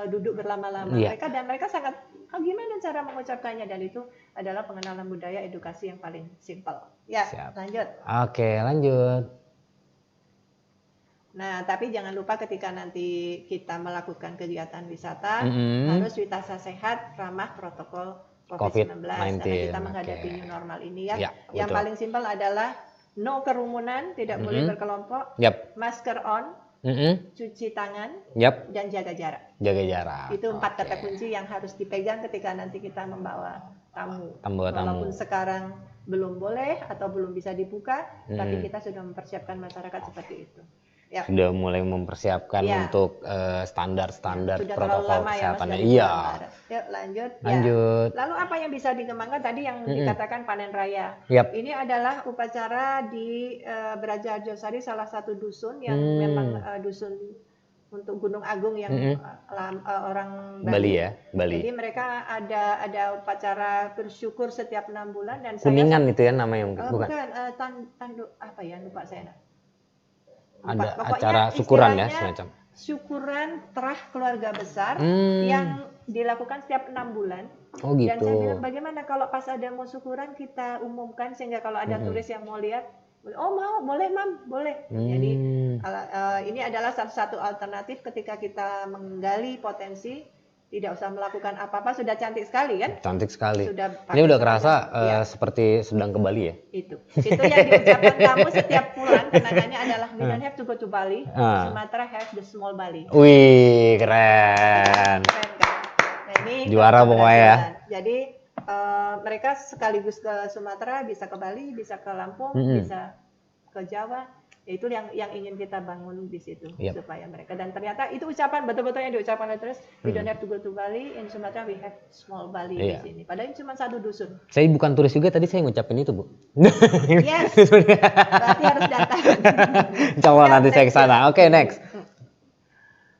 duduk berlama-lama. Mereka sangat gimana cara mengucapkannya, dan itu adalah pengenalan budaya edukasi yang paling simpel. Ya, lanjut. Oke, lanjut. Nah, tapi jangan lupa ketika nanti kita melakukan kegiatan wisata harus ditata sehat, ramah protokol COVID-19 karena kita menghadapi new normal ini ya. Yang paling simpel adalah no kerumunan, tidak boleh berkelompok, masker on, cuci tangan, dan jaga jarak. Jaga jarak. Itu 4 kata kunci yang harus dipegang ketika nanti kita membawa tamu. Walaupun sekarang belum boleh atau belum bisa dibuka, tapi kita sudah mempersiapkan masyarakat seperti itu. Sudah mulai mempersiapkan untuk standar-standar protokol kesehatannya. Iya. Yuk lanjut. Lalu apa yang bisa dikembangkan tadi yang dikatakan panen raya? Ini adalah upacara di Braja Arjosari, salah satu dusun yang memang dusun untuk Gunung Agung yang orang Bali ya, Bali. Jadi mereka ada upacara bersyukur setiap 6 bulan dan Kuningan saya itu ya namanya bukan? bukan tanduk apa ya, lupa saya. Ada Pokoknya acara syukuran ya istilahnya semacam. Syukuran terah keluarga besar yang dilakukan setiap 6 bulan. Oh gitu. Dan saya bilang bagaimana kalau pas ada mau syukuran kita umumkan sehingga kalau ada turis yang mau lihat, oh mau, boleh mam, boleh. Jadi ini adalah satu alternatif ketika kita menggali potensi, tidak usah melakukan apa-apa, sudah cantik sekali kan? Cantik sekali. Sudah ini udah kerasa seperti sedang ke Bali ya? Itu yang diucapkan tamu setiap pulang, kenangannya adalah we don't have to go to Bali, Sumatra have the small Bali. Wih, keren. Keren kan? Nah, ini juara pokoknya ya. Jadi mereka sekaligus ke Sumatera, bisa ke Bali, bisa ke Lampung, bisa ke Jawa. Ya, itu yang ingin kita bangun di situ supaya mereka, dan ternyata itu ucapan betul-betul yang diucapkan oleh terus, we don't have to go to Bali, in Sumatra we have small Bali di sini. Padahal ini cuma satu dusun. Saya bukan turis juga, tadi saya ngucapin itu, Bu. Yes. Berarti harus datang. Coba nanti saya ke sana. Oke, next.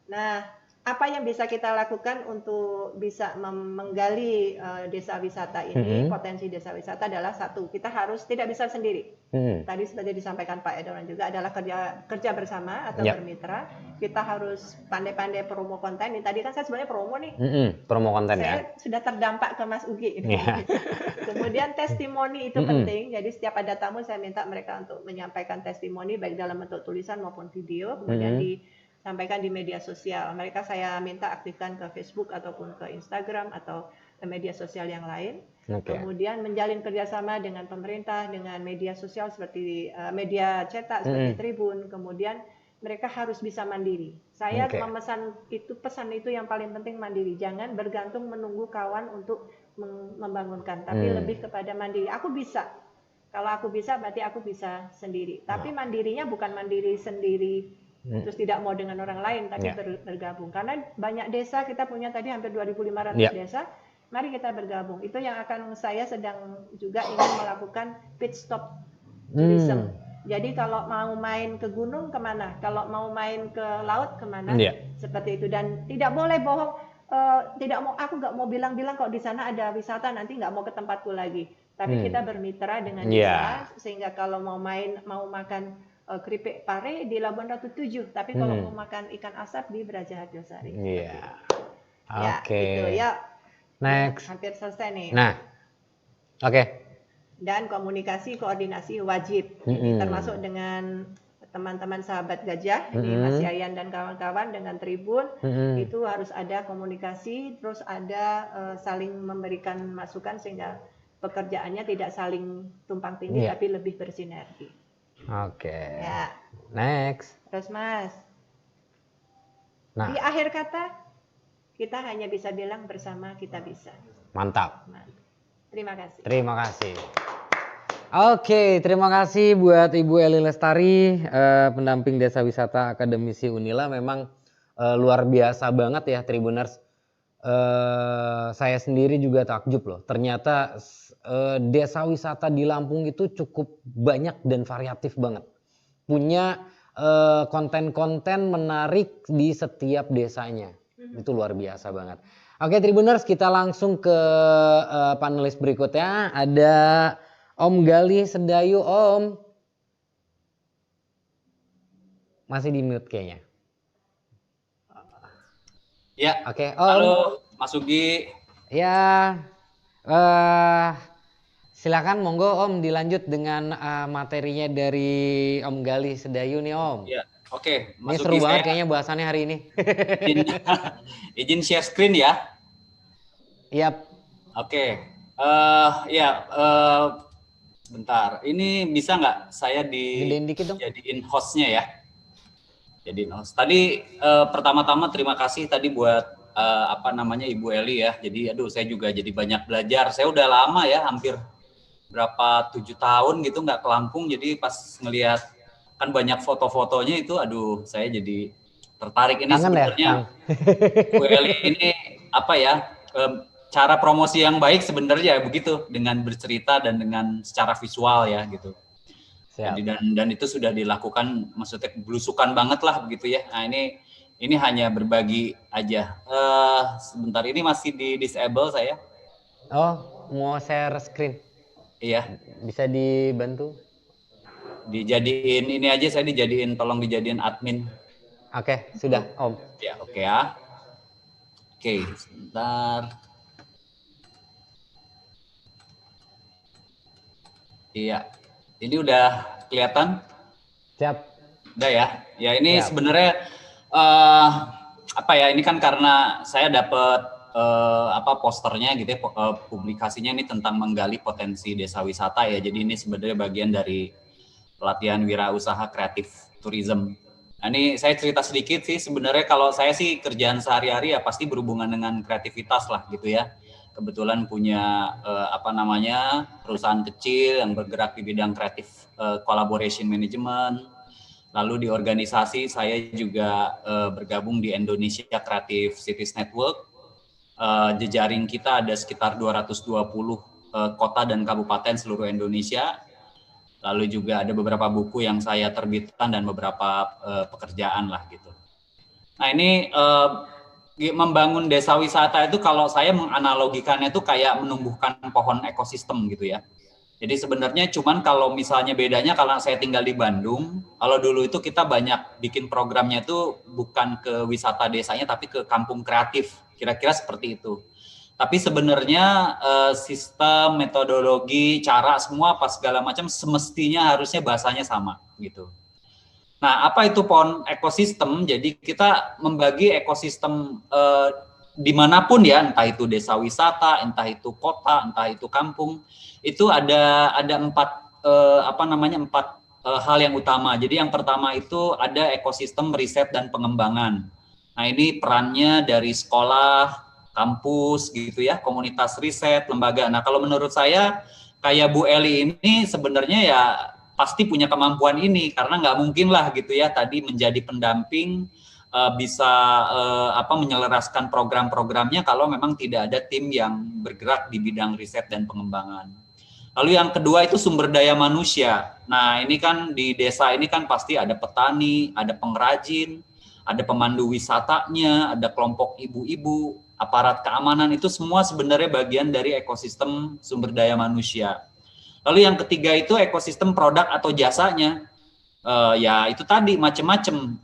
Nah, apa yang bisa kita lakukan untuk bisa menggali desa wisata ini, potensi desa wisata adalah satu, kita harus tidak bisa sendiri. Tadi seperti disampaikan Pak Edwan juga adalah kerja bersama atau bermitra. Kita harus pandai-pandai promo konten. Ini tadi kan saya sebenarnya promo nih. Promo konten saya ya. Sudah terdampak ke Mas Ugi. Kemudian testimoni itu penting. Jadi setiap ada tamu saya minta mereka untuk menyampaikan testimoni baik dalam bentuk tulisan maupun video. Kemudian sampaikan di media sosial. Mereka saya minta aktifkan ke Facebook ataupun ke Instagram atau ke media sosial yang lain. Kemudian menjalin kerjasama dengan pemerintah, dengan media sosial seperti media cetak seperti Tribun. Kemudian mereka harus bisa mandiri. Saya memesan itu, pesan itu yang paling penting, mandiri. Jangan bergantung menunggu kawan untuk membangunkan, tapi lebih kepada mandiri. Aku bisa. Kalau aku bisa berarti aku bisa sendiri. Tapi mandirinya bukan mandiri sendiri terus tidak mau dengan orang lain, tapi bergabung. Karena banyak desa, kita punya tadi hampir 2.500 desa, mari kita bergabung. Itu yang akan saya sedang juga ingin melakukan pit stop tourism. Jadi kalau mau main ke gunung kemana, kalau mau main ke laut kemana, seperti itu. Dan tidak boleh bohong, aku nggak mau bilang-bilang kok di sana ada wisata, nanti nggak mau ke tempatku lagi. Tapi kita bermitra dengan desa, sehingga kalau mau makan keripik pare di Labuan Ratu 7, tapi kalau mau makan ikan asap di Braja Harjosari. Itu ya. Next. Hampir selesai nih. Nah, Dan komunikasi, koordinasi wajib. Ini termasuk dengan teman-teman sahabat gajah, ini Mas Yayan dan kawan-kawan dengan Tribun, itu harus ada komunikasi, terus ada saling memberikan masukan sehingga pekerjaannya tidak saling tumpang tindih, tapi lebih bersinergi. Next. Terus Mas, di akhir kata kita hanya bisa bilang bersama kita bisa. Mantap. Terima kasih. Terima kasih. Terima kasih buat Ibu Eli Lestari, pendamping Desa Wisata Akademisi Unila. Memang luar biasa banget ya Tribuners. Saya sendiri juga takjub loh. Ternyata desa wisata di Lampung itu cukup banyak dan variatif banget. Punya konten-konten menarik di setiap desanya. Itu luar biasa banget. Tribuners, kita langsung ke panelis berikutnya. Ada Om Gali Sedayu, Om. Masih di mute kayaknya. Ya, Om. Halo Mas Ugi. Ya, silakan monggo Om dilanjut dengan materinya dari Om Gali Sedayu nih Om. Ya, Mas Ini seru banget kayaknya bahasannya hari ini. Izin share screen ya. Yap. Bentar. Ini bisa nggak saya jadiin hostnya ya? Jadiin host. Tadi pertama-tama terima kasih tadi buat Ibu Eli ya. Jadi saya juga jadi banyak belajar. Saya udah lama ya, hampir 7 tahun gitu nggak ke Lampung. Jadi pas ngelihat kan banyak foto-fotonya itu, saya jadi tertarik. Ini sebenarnya Bu Eli ini cara promosi yang baik sebenarnya begitu, dengan bercerita dan dengan secara visual ya gitu. Dan itu sudah dilakukan, maksudnya belusukan banget lah begitu ya. Nah ini Ini hanya berbagi aja. Sebentar, ini masih di disable saya. Oh, mau share screen? Iya. Bisa dibantu? Dijadiin ini aja, saya tolong dijadiin admin. Oke, sudah Om. Ya, oke ya. Oke, sebentar. Iya, ini udah kelihatan? Siap. Udah ya. Ya ini Siap. sebenarnya apa ya? Ini kan karena saya dapat posternya gitu ya, publikasinya ini tentang menggali potensi desa wisata ya. Jadi ini sebenarnya bagian dari pelatihan wirausaha kreatif tourism. Nah, ini saya cerita sedikit sih. Sebenarnya kalau saya sih kerjaan sehari-hari ya pasti berhubungan dengan kreativitas lah gitu ya. Kebetulan punya perusahaan kecil yang bergerak di bidang kreatif collaboration management. Lalu di organisasi saya juga bergabung di Indonesia Creative Cities Network. Jejaring kita ada sekitar 220 kota dan kabupaten seluruh Indonesia. Lalu juga ada beberapa buku yang saya terbitkan dan beberapa pekerjaan lah gitu. Nah ini membangun desa wisata itu kalau saya menganalogikannya itu kayak menumbuhkan pohon ekosistem gitu ya. Jadi sebenarnya cuman kalau misalnya bedanya kalau saya tinggal di Bandung, kalau dulu itu kita banyak bikin programnya itu bukan ke wisata desanya tapi ke kampung kreatif, kira-kira seperti itu. Tapi sebenarnya sistem, metodologi, cara semua apa segala macam semestinya harusnya bahasanya sama gitu. Nah, apa itu pohon ekosistem? Jadi kita membagi ekosistem dimanapun ya, entah itu desa wisata, entah itu kota, entah itu kampung, itu ada empat hal yang utama. Jadi yang pertama itu ada ekosistem riset dan pengembangan. Nah ini perannya dari sekolah, kampus gitu ya, komunitas riset, lembaga. Nah kalau menurut saya kayak Bu Eli ini sebenarnya ya pasti punya kemampuan ini karena nggak mungkin lah gitu ya tadi menjadi pendamping bisa menyelaraskan program-programnya kalau memang tidak ada tim yang bergerak di bidang riset dan pengembangan. Lalu yang kedua itu sumber daya manusia. Nah ini kan di desa ini kan pasti ada petani, ada pengrajin, ada pemandu wisatanya, ada kelompok ibu-ibu, aparat keamanan, itu semua sebenarnya bagian dari ekosistem sumber daya manusia. Lalu yang ketiga itu ekosistem produk atau jasanya. Ya itu tadi macam-macam,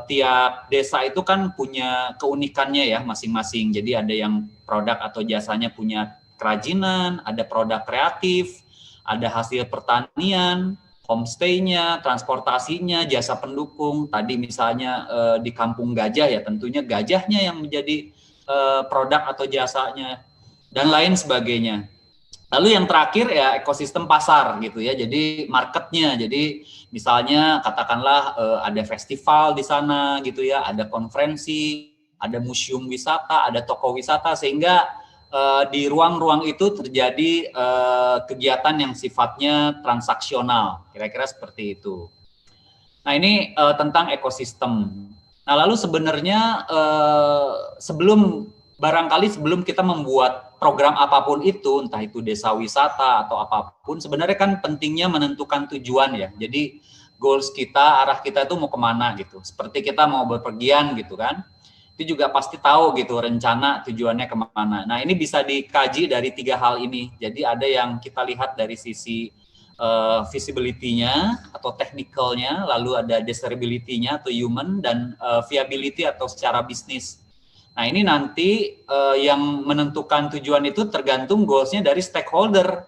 tiap desa itu kan punya keunikannya ya masing-masing. Jadi ada yang produk atau jasanya punya kerajinan, ada produk kreatif, ada hasil pertanian, homestay-nya, transportasinya, jasa pendukung. Tadi misalnya di Kampung Gajah ya tentunya gajahnya yang menjadi produk atau jasanya dan lain sebagainya. Lalu yang terakhir ya ekosistem pasar gitu ya, jadi marketnya. Jadi misalnya katakanlah ada festival di sana gitu ya, ada konferensi, ada museum wisata, ada toko wisata, sehingga di ruang-ruang itu terjadi kegiatan yang sifatnya transaksional, kira-kira seperti itu. Nah ini tentang ekosistem. Nah lalu sebenarnya sebelum kita membuat program apapun itu, entah itu desa wisata atau apapun, sebenarnya kan pentingnya menentukan tujuan ya. Jadi goals kita, arah kita itu mau kemana gitu. Seperti kita mau berpergian gitu kan, itu juga pasti tahu gitu rencana tujuannya kemana. Nah ini bisa dikaji dari 3 hal ini. Jadi ada yang kita lihat dari sisi visibility-nya atau technical-nya, lalu ada desirability-nya atau human, dan viability atau secara bisnis. Nah ini nanti yang menentukan tujuan itu tergantung goals-nya dari stakeholder,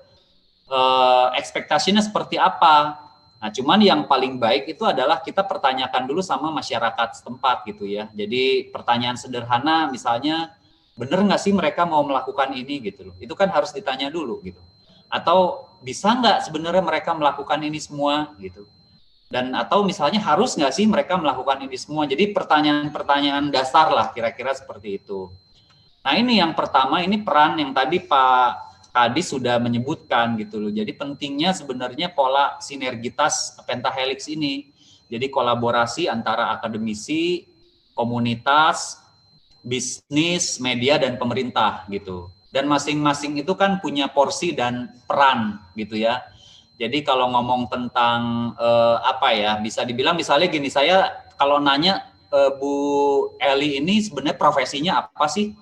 ekspektasinya seperti apa. Nah cuman yang paling baik itu adalah kita pertanyakan dulu sama masyarakat setempat gitu ya. Jadi pertanyaan sederhana misalnya, bener nggak sih mereka mau melakukan ini gitu loh. Itu kan harus ditanya dulu gitu. Atau bisa nggak sebenarnya mereka melakukan ini semua gitu. Dan atau misalnya harus nggak sih mereka melakukan ini semua. Jadi pertanyaan-pertanyaan dasar lah kira-kira seperti itu. Nah ini yang pertama, ini peran yang tadi Pak Kadis sudah menyebutkan gitu loh. Jadi pentingnya sebenarnya pola sinergitas pentahelix ini. Jadi kolaborasi antara akademisi, komunitas, bisnis, media, dan pemerintah gitu. Dan masing-masing itu kan punya porsi dan peran gitu ya. Jadi kalau ngomong tentang bisa dibilang misalnya gini, saya kalau nanya Bu Eli ini sebenarnya profesinya apa sih?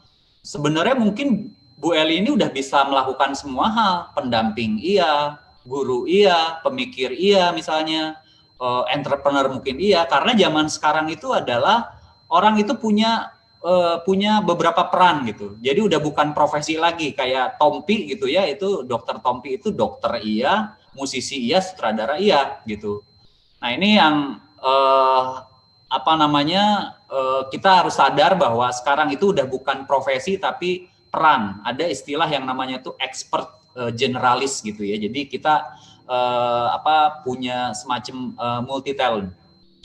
Sebenarnya mungkin Bu Eli ini udah bisa melakukan semua hal, pendamping iya, guru iya, pemikir iya misalnya, entrepreneur mungkin iya, karena zaman sekarang itu adalah orang itu punya beberapa peran gitu. Jadi udah bukan profesi lagi kayak Tompi gitu ya, itu dokter Tompi itu dokter iya, musisi iya, sutradara iya gitu. Nah ini yang kita harus sadar bahwa sekarang itu udah bukan profesi tapi peran. Ada istilah yang namanya tuh expert generalis gitu ya. Jadi kita punya semacam multi talent.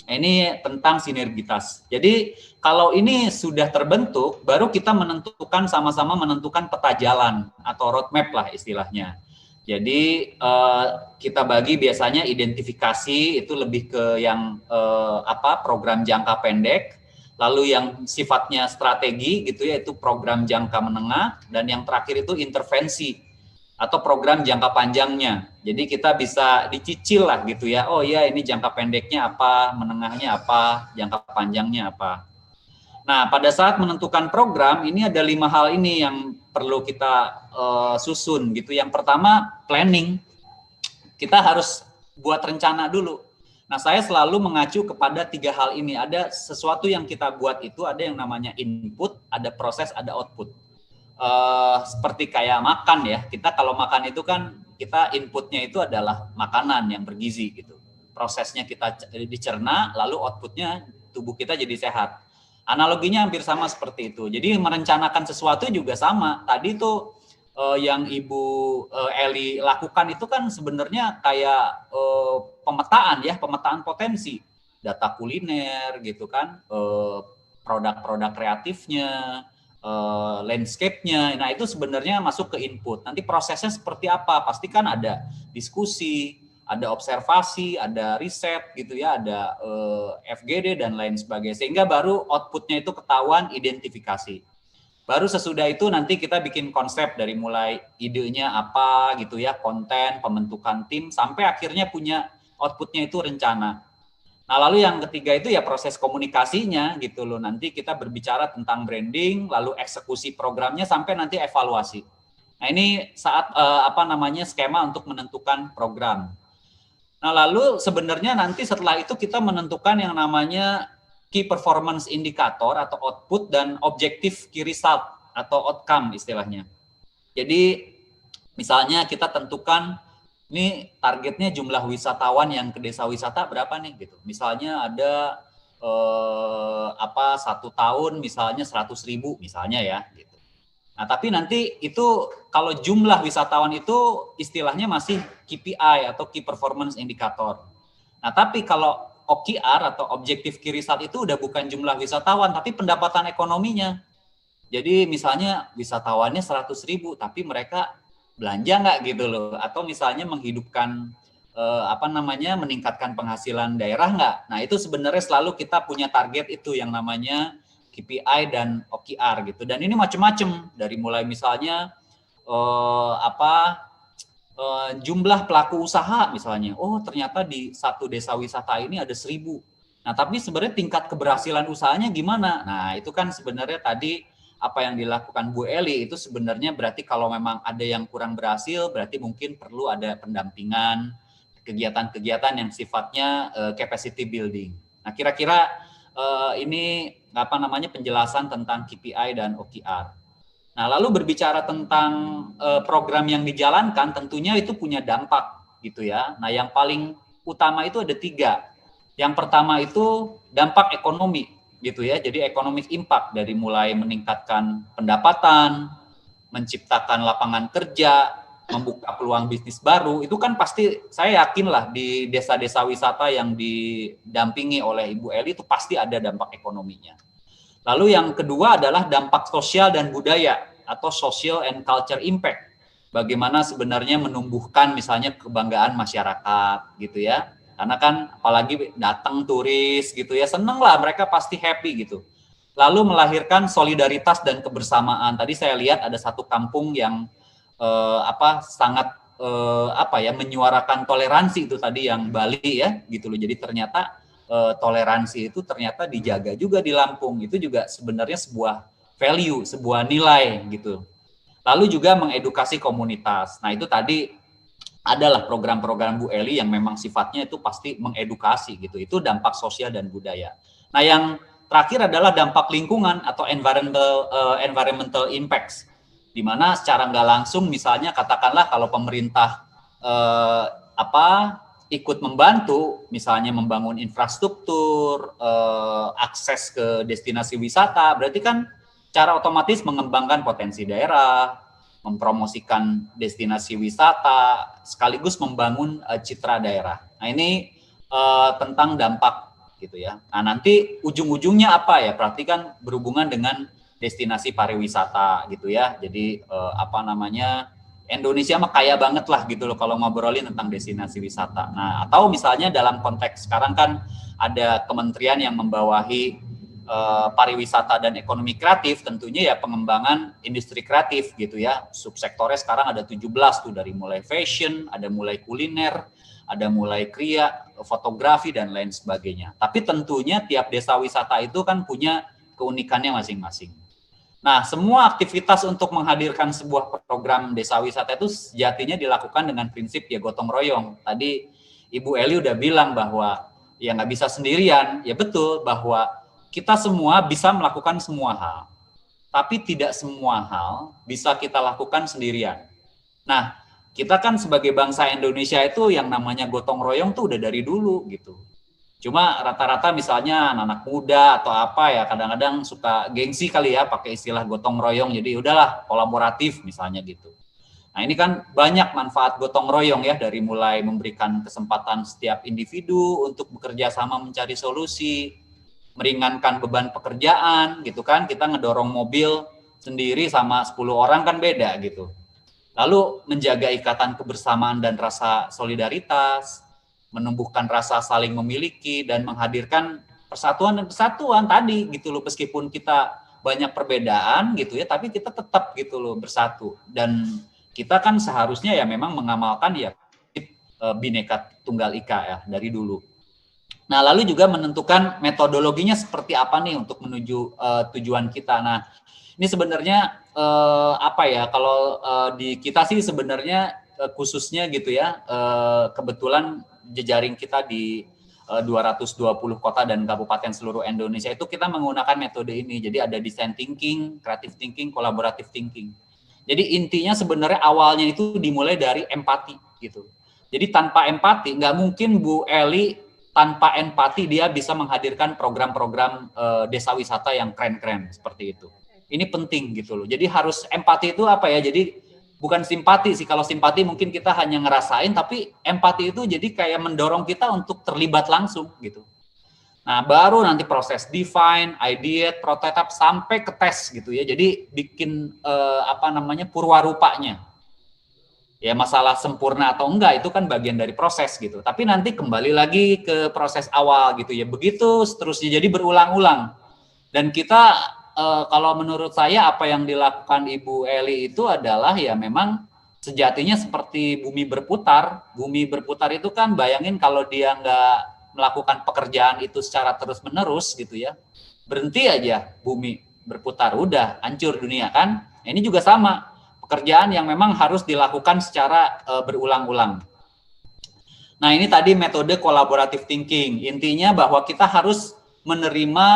Ini tentang sinergitas. Jadi kalau ini sudah terbentuk, baru kita sama-sama menentukan peta jalan atau roadmap lah istilahnya. Jadi kita bagi biasanya identifikasi itu lebih ke yang program jangka pendek, lalu yang sifatnya strategi gitu ya itu program jangka menengah, dan yang terakhir itu intervensi atau program jangka panjangnya. Jadi kita bisa dicicil lah gitu ya. Oh ya ini jangka pendeknya apa, menengahnya apa, jangka panjangnya apa. Nah, pada saat menentukan program, ini ada 5 hal ini yang perlu kita susun gitu. Yang pertama, planning. Kita harus buat rencana dulu. Nah, saya selalu mengacu kepada 3 hal ini. Ada sesuatu yang kita buat itu, ada yang namanya input, ada proses, ada output. Seperti kayak makan ya. Kita kalau makan itu kan, kita inputnya itu adalah makanan yang bergizi gitu. Prosesnya kita dicerna, lalu outputnya tubuh kita jadi sehat. Analoginya hampir sama seperti itu. Jadi merencanakan sesuatu juga sama. Tadi tuh yang Ibu Eli lakukan itu kan sebenarnya kayak pemetaan potensi, data kuliner gitu kan, produk-produk kreatifnya, landscape-nya. Nah itu sebenarnya masuk ke input. Nanti prosesnya seperti apa? Pasti kan ada diskusi, ada observasi, ada riset gitu ya, ada FGD dan lain sebagainya. Sehingga baru outputnya itu ketahuan, identifikasi. Baru sesudah itu nanti kita bikin konsep dari mulai idenya apa gitu ya, konten, pembentukan tim, sampai akhirnya punya outputnya itu rencana. Nah lalu yang ketiga itu ya proses komunikasinya gitu loh. Nanti kita berbicara tentang branding, lalu eksekusi programnya sampai nanti evaluasi. Nah ini saat skema untuk menentukan program. Nah lalu sebenarnya nanti setelah itu kita menentukan yang namanya key performance indicator atau output dan objektif key result atau outcome istilahnya. Jadi misalnya kita tentukan ini targetnya jumlah wisatawan yang ke desa wisata berapa nih gitu. Misalnya ada 1 tahun misalnya 100.000 misalnya ya gitu. Nah, tapi nanti itu kalau jumlah wisatawan itu istilahnya masih KPI atau Key Performance Indicator. Nah, tapi kalau OKR atau Objective Key Result itu udah bukan jumlah wisatawan, tapi pendapatan ekonominya. Jadi misalnya wisatawannya 100.000, tapi mereka belanja nggak gitu loh. Atau misalnya menghidupkan, meningkatkan penghasilan daerah nggak. Nah, itu sebenarnya selalu kita punya target itu yang namanya KPI dan OKR gitu. Dan ini macam-macam dari mulai misalnya jumlah pelaku usaha misalnya. Oh, ternyata di satu desa wisata ini ada 1.000. Nah, tapi sebenarnya tingkat keberhasilan usahanya gimana? Nah, itu kan sebenarnya tadi apa yang dilakukan Bu Eli itu sebenarnya berarti kalau memang ada yang kurang berhasil, berarti mungkin perlu ada pendampingan, kegiatan-kegiatan yang sifatnya capacity building. Nah, kira-kira ini penjelasan tentang KPI dan OKR. Nah, lalu berbicara tentang program yang dijalankan, tentunya itu punya dampak gitu ya. Nah, yang paling utama itu ada 3. Yang pertama itu dampak ekonomi gitu ya. Jadi economic impact dari mulai meningkatkan pendapatan, menciptakan lapangan kerja, membuka peluang bisnis baru. Itu kan pasti saya yakin lah di desa-desa wisata yang didampingi oleh Ibu Eli itu pasti ada dampak ekonominya. Lalu yang kedua adalah dampak sosial dan budaya atau social and culture impact. Bagaimana sebenarnya menumbuhkan misalnya kebanggaan masyarakat gitu ya. Karena kan apalagi datang turis gitu ya, seneng lah mereka pasti happy gitu. Lalu melahirkan solidaritas dan kebersamaan. Tadi saya lihat ada satu kampung yang menyuarakan toleransi itu tadi yang Bali ya gitu loh. Jadi ternyata toleransi itu ternyata dijaga juga di Lampung. Itu juga sebenarnya sebuah value, sebuah nilai gitu. Lalu juga mengedukasi komunitas. Nah, itu tadi adalah program-program Bu Eli yang memang sifatnya itu pasti mengedukasi gitu. Itu dampak sosial dan budaya. Nah, yang terakhir adalah dampak lingkungan atau environmental impacts, di mana secara nggak langsung misalnya katakanlah kalau pemerintah ikut membantu, misalnya membangun infrastruktur, akses ke destinasi wisata, berarti kan secara otomatis mengembangkan potensi daerah, mempromosikan destinasi wisata, sekaligus membangun citra daerah. Nah, ini tentang dampak gitu ya. Nah, nanti ujung-ujungnya apa ya? Berarti kan berhubungan dengan destinasi pariwisata gitu ya. Jadi Indonesia mah kaya banget lah gitu loh kalau ngobrolin tentang destinasi wisata. Nah, atau misalnya dalam konteks sekarang kan ada kementerian yang membawahi pariwisata dan ekonomi kreatif, tentunya ya pengembangan industri kreatif gitu ya. Subsektornya sekarang ada 17 tuh, dari mulai fashion, ada mulai kuliner, ada mulai kria, fotografi dan lain sebagainya. Tapi tentunya tiap desa wisata itu kan punya keunikannya masing-masing. Nah, semua aktivitas untuk menghadirkan sebuah program desa wisata itu sejatinya dilakukan dengan prinsip ya gotong royong. Tadi Ibu Eli udah bilang bahwa ya nggak bisa sendirian. Ya betul bahwa kita semua bisa melakukan semua hal, tapi tidak semua hal bisa kita lakukan sendirian. Nah, kita kan sebagai bangsa Indonesia itu yang namanya gotong royong tuh udah dari dulu gitu. Cuma rata-rata misalnya anak muda atau apa ya kadang-kadang suka gengsi kali ya pakai istilah gotong royong, jadi udahlah kolaboratif misalnya gitu. Nah, ini kan banyak manfaat gotong royong ya, dari mulai memberikan kesempatan setiap individu untuk bekerja sama mencari solusi, meringankan beban pekerjaan gitu kan. Kita ngedorong mobil sendiri sama 10 orang kan beda gitu. Lalu menjaga ikatan kebersamaan dan rasa solidaritas, menumbuhkan rasa saling memiliki dan menghadirkan persatuan dan kesatuan tadi gitu loh. Meskipun kita banyak perbedaan gitu ya, tapi kita tetap gitu loh bersatu. Dan kita kan seharusnya ya memang mengamalkan ya Bhinneka Tunggal Ika ya dari dulu. Nah, lalu juga menentukan metodologinya seperti apa nih untuk menuju tujuan kita. Nah, ini sebenarnya kalau di kita sih sebenarnya khususnya gitu ya, kebetulan jejaring kita di 220 kota dan kabupaten seluruh Indonesia itu kita menggunakan metode ini. Jadi ada design thinking, creative thinking, collaborative thinking. Jadi intinya sebenarnya awalnya itu dimulai dari empati gitu. Jadi tanpa empati nggak mungkin Bu Eli, tanpa empati dia bisa menghadirkan program-program desa wisata yang keren-keren seperti itu. Ini penting gitu loh. Jadi harus empati itu apa ya? Jadi bukan simpati sih. Kalau simpati mungkin kita hanya ngerasain, tapi empati itu jadi kayak mendorong kita untuk terlibat langsung gitu. Nah, baru nanti proses define, ideate, prototype sampai ke tes gitu ya. Jadi bikin purwarupanya. Ya masalah sempurna atau enggak itu kan bagian dari proses gitu. Tapi nanti kembali lagi ke proses awal gitu ya. Begitu seterusnya, jadi berulang-ulang. Dan kita kalau menurut saya apa yang dilakukan Ibu Eli itu adalah ya memang sejatinya seperti bumi berputar. Bumi berputar itu kan bayangin kalau dia nggak melakukan pekerjaan itu secara terus-menerus gitu ya. Berhenti aja bumi berputar, udah hancur dunia kan. Nah, ini juga sama. Pekerjaan yang memang harus dilakukan secara berulang-ulang. Nah, ini tadi metode collaborative thinking. Intinya bahwa kita harus menerima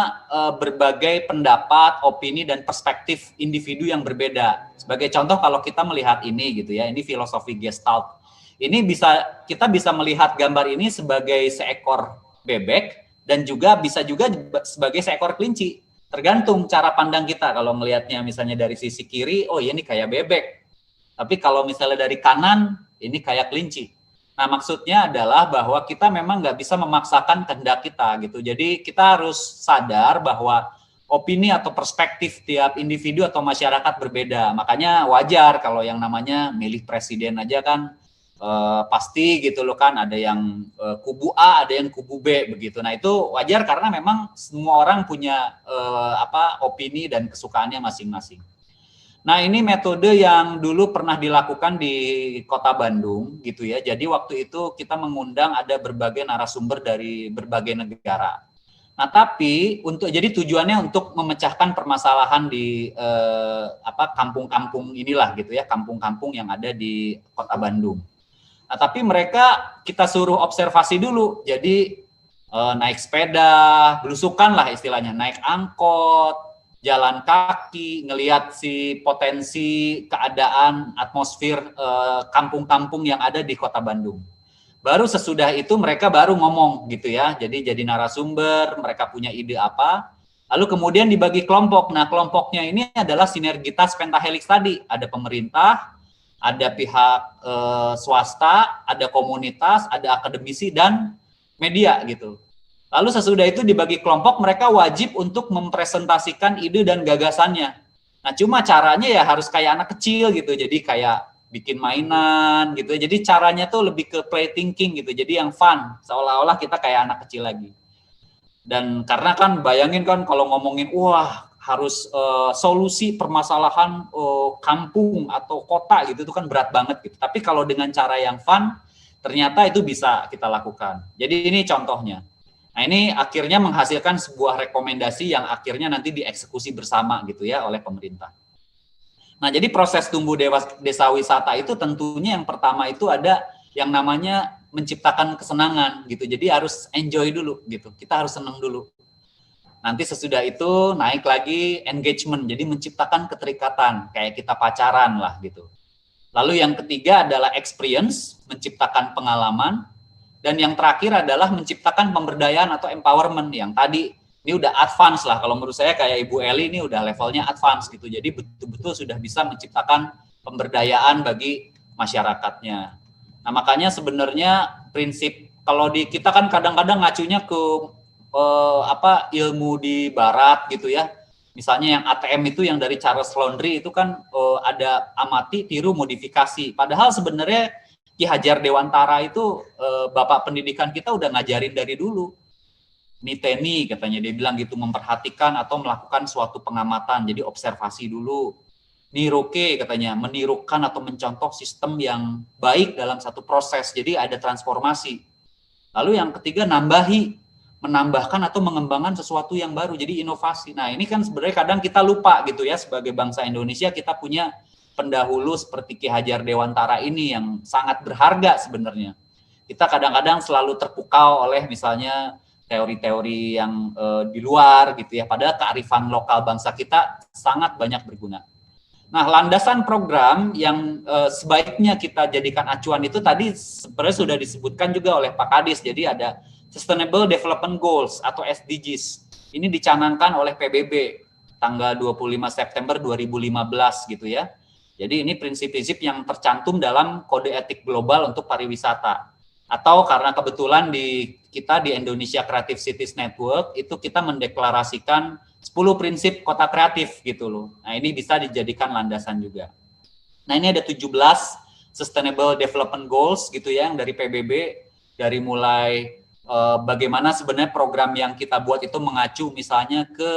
berbagai pendapat, opini, dan perspektif individu yang berbeda. Sebagai contoh, kalau kita melihat ini gitu ya, ini filosofi Gestalt. Ini kita bisa melihat gambar ini sebagai seekor bebek dan bisa juga sebagai seekor kelinci. Tergantung cara pandang kita. Kalau melihatnya misalnya dari sisi kiri, oh ya ini kayak bebek. Tapi kalau misalnya dari kanan, ini kayak kelinci. Nah, maksudnya adalah bahwa kita memang nggak bisa memaksakan kehendak kita gitu. Jadi kita harus sadar bahwa opini atau perspektif tiap individu atau masyarakat berbeda. Makanya wajar kalau yang namanya milih presiden aja kan pasti gitu loh kan, ada yang kubu A, ada yang kubu B begitu. Nah, itu wajar karena memang semua orang punya opini dan kesukaannya masing-masing. Nah, ini metode yang dulu pernah dilakukan di Kota Bandung gitu ya. Jadi waktu itu kita mengundang ada berbagai narasumber dari berbagai negara. Nah, tapi jadi tujuannya untuk memecahkan permasalahan di kampung-kampung inilah gitu ya, kampung-kampung yang ada di Kota Bandung. Nah, tapi mereka kita suruh observasi dulu. Jadi naik sepeda, belusukan lah istilahnya, naik angkot, jalan kaki, ngelihat si potensi keadaan atmosfer kampung-kampung yang ada di Kota Bandung. Baru sesudah itu mereka baru ngomong gitu ya, jadi narasumber, mereka punya ide apa, lalu kemudian dibagi kelompok. Nah, kelompoknya ini adalah sinergitas pentahelix tadi, ada pemerintah, ada pihak swasta, ada komunitas, ada akademisi, dan media gitu. Lalu sesudah itu dibagi kelompok, mereka wajib untuk mempresentasikan ide dan gagasannya. Nah, cuma caranya ya harus kayak anak kecil gitu, jadi kayak bikin mainan gitu. Jadi caranya tuh lebih ke play thinking gitu, jadi yang fun, seolah-olah kita kayak anak kecil lagi. Dan karena kan bayangin kan kalau ngomongin, wah harus solusi permasalahan kampung atau kota gitu, itu kan berat banget gitu. Tapi kalau dengan cara yang fun, ternyata itu bisa kita lakukan. Jadi ini contohnya. Nah, ini akhirnya menghasilkan sebuah rekomendasi yang akhirnya nanti dieksekusi bersama gitu ya oleh pemerintah. Nah, jadi proses tumbuh desa wisata itu tentunya yang pertama itu ada yang namanya menciptakan kesenangan gitu. Jadi harus enjoy dulu gitu. Kita harus senang dulu. Nanti sesudah itu naik lagi engagement. Jadi menciptakan keterikatan kayak kita pacaran lah gitu. Lalu yang ketiga adalah experience, menciptakan pengalaman. Dan yang terakhir adalah menciptakan pemberdayaan atau empowerment yang tadi ini udah advance lah. Kalau menurut saya kayak Ibu Eli ini udah levelnya advance gitu. Jadi betul-betul sudah bisa menciptakan pemberdayaan bagi masyarakatnya. Nah, makanya sebenarnya prinsip kalau di kita kan kadang-kadang ngacunya ke ilmu di barat gitu ya. Misalnya yang ATM itu yang dari Charles Laundry itu kan ada amati, tiru, modifikasi. Padahal sebenarnya Ki Hajar Dewantara itu bapak pendidikan kita udah ngajarin dari dulu. Niteni katanya, dia bilang gitu, memperhatikan atau melakukan suatu pengamatan, jadi observasi dulu. Niroke katanya, menirukan atau mencontoh sistem yang baik dalam satu proses, jadi ada transformasi. Lalu yang ketiga nambahi, menambahkan atau mengembangkan sesuatu yang baru, jadi inovasi. Nah, ini kan sebenarnya kadang kita lupa gitu ya, sebagai bangsa Indonesia kita punya pendahulu seperti Ki Hajar Dewantara ini yang sangat berharga sebenarnya. Kita kadang-kadang selalu terpukau oleh misalnya teori-teori yang di luar gitu ya, padahal kearifan lokal bangsa kita sangat banyak berguna. Nah, landasan program yang sebaiknya kita jadikan acuan itu tadi sebenarnya sudah disebutkan juga oleh Pak Kadis. Jadi ada Sustainable Development Goals atau SDGs. Ini dicanangkan oleh PBB tanggal 25 September 2015 gitu ya. Jadi ini prinsip-prinsip yang tercantum dalam Kode Etik Global untuk Pariwisata. Atau karena kebetulan kita di Indonesia Creative Cities Network, itu kita mendeklarasikan 10 prinsip kota kreatif gitu loh. Nah, ini bisa dijadikan landasan juga. Nah, ini ada 17 Sustainable Development Goals gitu ya, yang dari PBB, dari mulai bagaimana sebenarnya program yang kita buat itu mengacu misalnya ke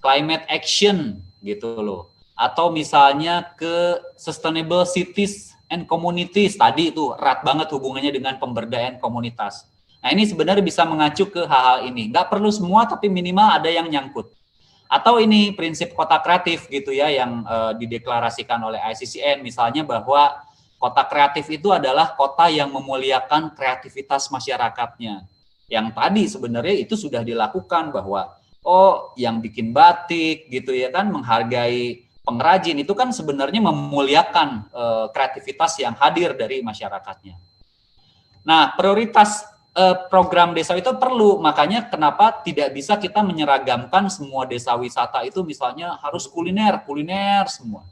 climate action gitu loh. Atau misalnya ke sustainable cities and communities, tadi itu erat banget hubungannya dengan pemberdayaan komunitas. Nah, ini sebenarnya bisa mengacu ke hal-hal ini. Nggak perlu semua, tapi minimal ada yang nyangkut. Atau ini prinsip kota kreatif gitu ya, yang dideklarasikan oleh ICCN, misalnya bahwa kota kreatif itu adalah kota yang memuliakan kreativitas masyarakatnya. Yang tadi sebenarnya itu sudah dilakukan bahwa, yang bikin batik gitu ya kan, menghargai pengrajin itu kan sebenarnya memuliakan kreativitas yang hadir dari masyarakatnya. Nah, prioritas program desa itu perlu, makanya kenapa tidak bisa kita menyeragamkan semua desa wisata itu misalnya harus kuliner semua.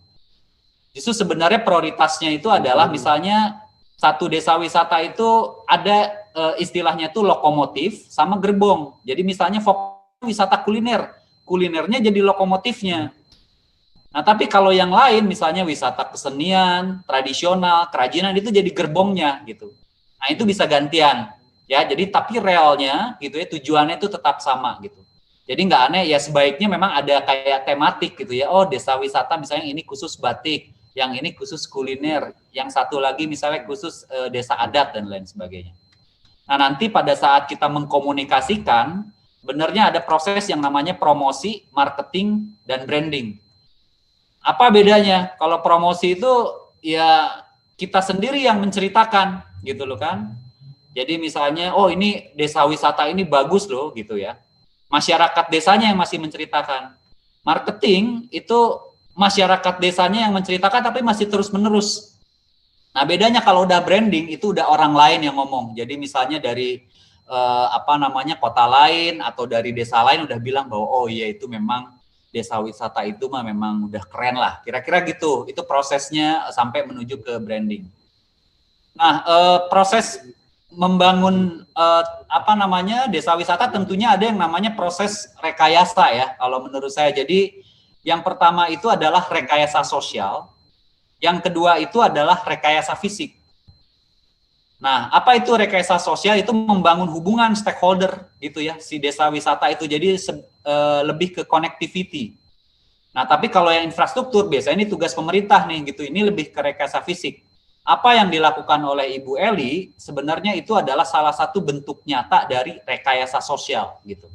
Justru sebenarnya prioritasnya itu adalah misalnya satu desa wisata itu ada istilahnya itu lokomotif sama gerbong. Jadi misalnya fokus wisata kulinernya jadi lokomotifnya. Nah, tapi kalau yang lain misalnya wisata kesenian, tradisional, kerajinan itu jadi gerbongnya gitu. Nah, itu bisa gantian ya. Jadi tapi relnya gitu ya, tujuannya itu tetap sama gitu. Jadi nggak aneh ya, sebaiknya memang ada kayak tematik gitu ya. Oh, desa wisata misalnya ini khusus batik, yang ini khusus kuliner, yang satu lagi misalnya khusus desa adat dan lain sebagainya. Nah, nanti pada saat kita mengkomunikasikan, benarnya ada proses yang namanya promosi, marketing, dan branding. Apa bedanya? Kalau promosi itu ya kita sendiri yang menceritakan gitu loh kan. Jadi misalnya, oh ini desa wisata ini bagus loh gitu ya. Masyarakat desanya yang masih menceritakan. Marketing itu masyarakat desanya yang menceritakan tapi masih terus-menerus. Nah, bedanya kalau udah branding itu udah orang lain yang ngomong. Jadi misalnya dari kota lain atau dari desa lain udah bilang bahwa oh iya itu memang desa wisata itu mah memang udah keren lah. Kira-kira gitu. Itu prosesnya sampai menuju ke branding. Nah, proses membangun desa wisata tentunya ada yang namanya proses rekayasa ya kalau menurut saya. Jadi yang pertama itu adalah rekayasa sosial, yang kedua itu adalah rekayasa fisik. Nah, apa itu rekayasa sosial? Itu membangun hubungan stakeholder gitu ya, si desa wisata itu. Jadi lebih ke connectivity. Nah, tapi kalau yang infrastruktur biasanya ini tugas pemerintah nih gitu. Ini lebih ke rekayasa fisik. Apa yang dilakukan oleh Ibu Eli sebenarnya itu adalah salah satu bentuk nyata dari rekayasa sosial gitu.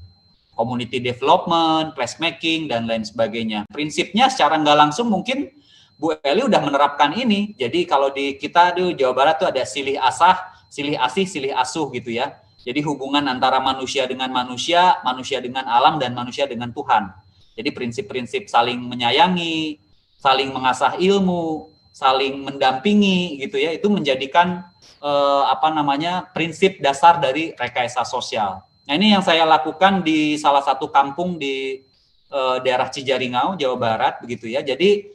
Community development, placemaking dan lain sebagainya. Prinsipnya secara nggak langsung mungkin Bu Eli udah menerapkan ini. Jadi kalau di kita di Jawa Barat tuh ada silih asah, silih asih, silih asuh gitu ya. Jadi hubungan antara manusia dengan manusia, manusia dengan alam dan manusia dengan Tuhan. Jadi prinsip-prinsip saling menyayangi, saling mengasah ilmu, saling mendampingi gitu ya, itu menjadikan prinsip dasar dari rekayasa sosial. Nah, ini yang saya lakukan di salah satu kampung di daerah Cijaringau, Jawa Barat begitu ya. Jadi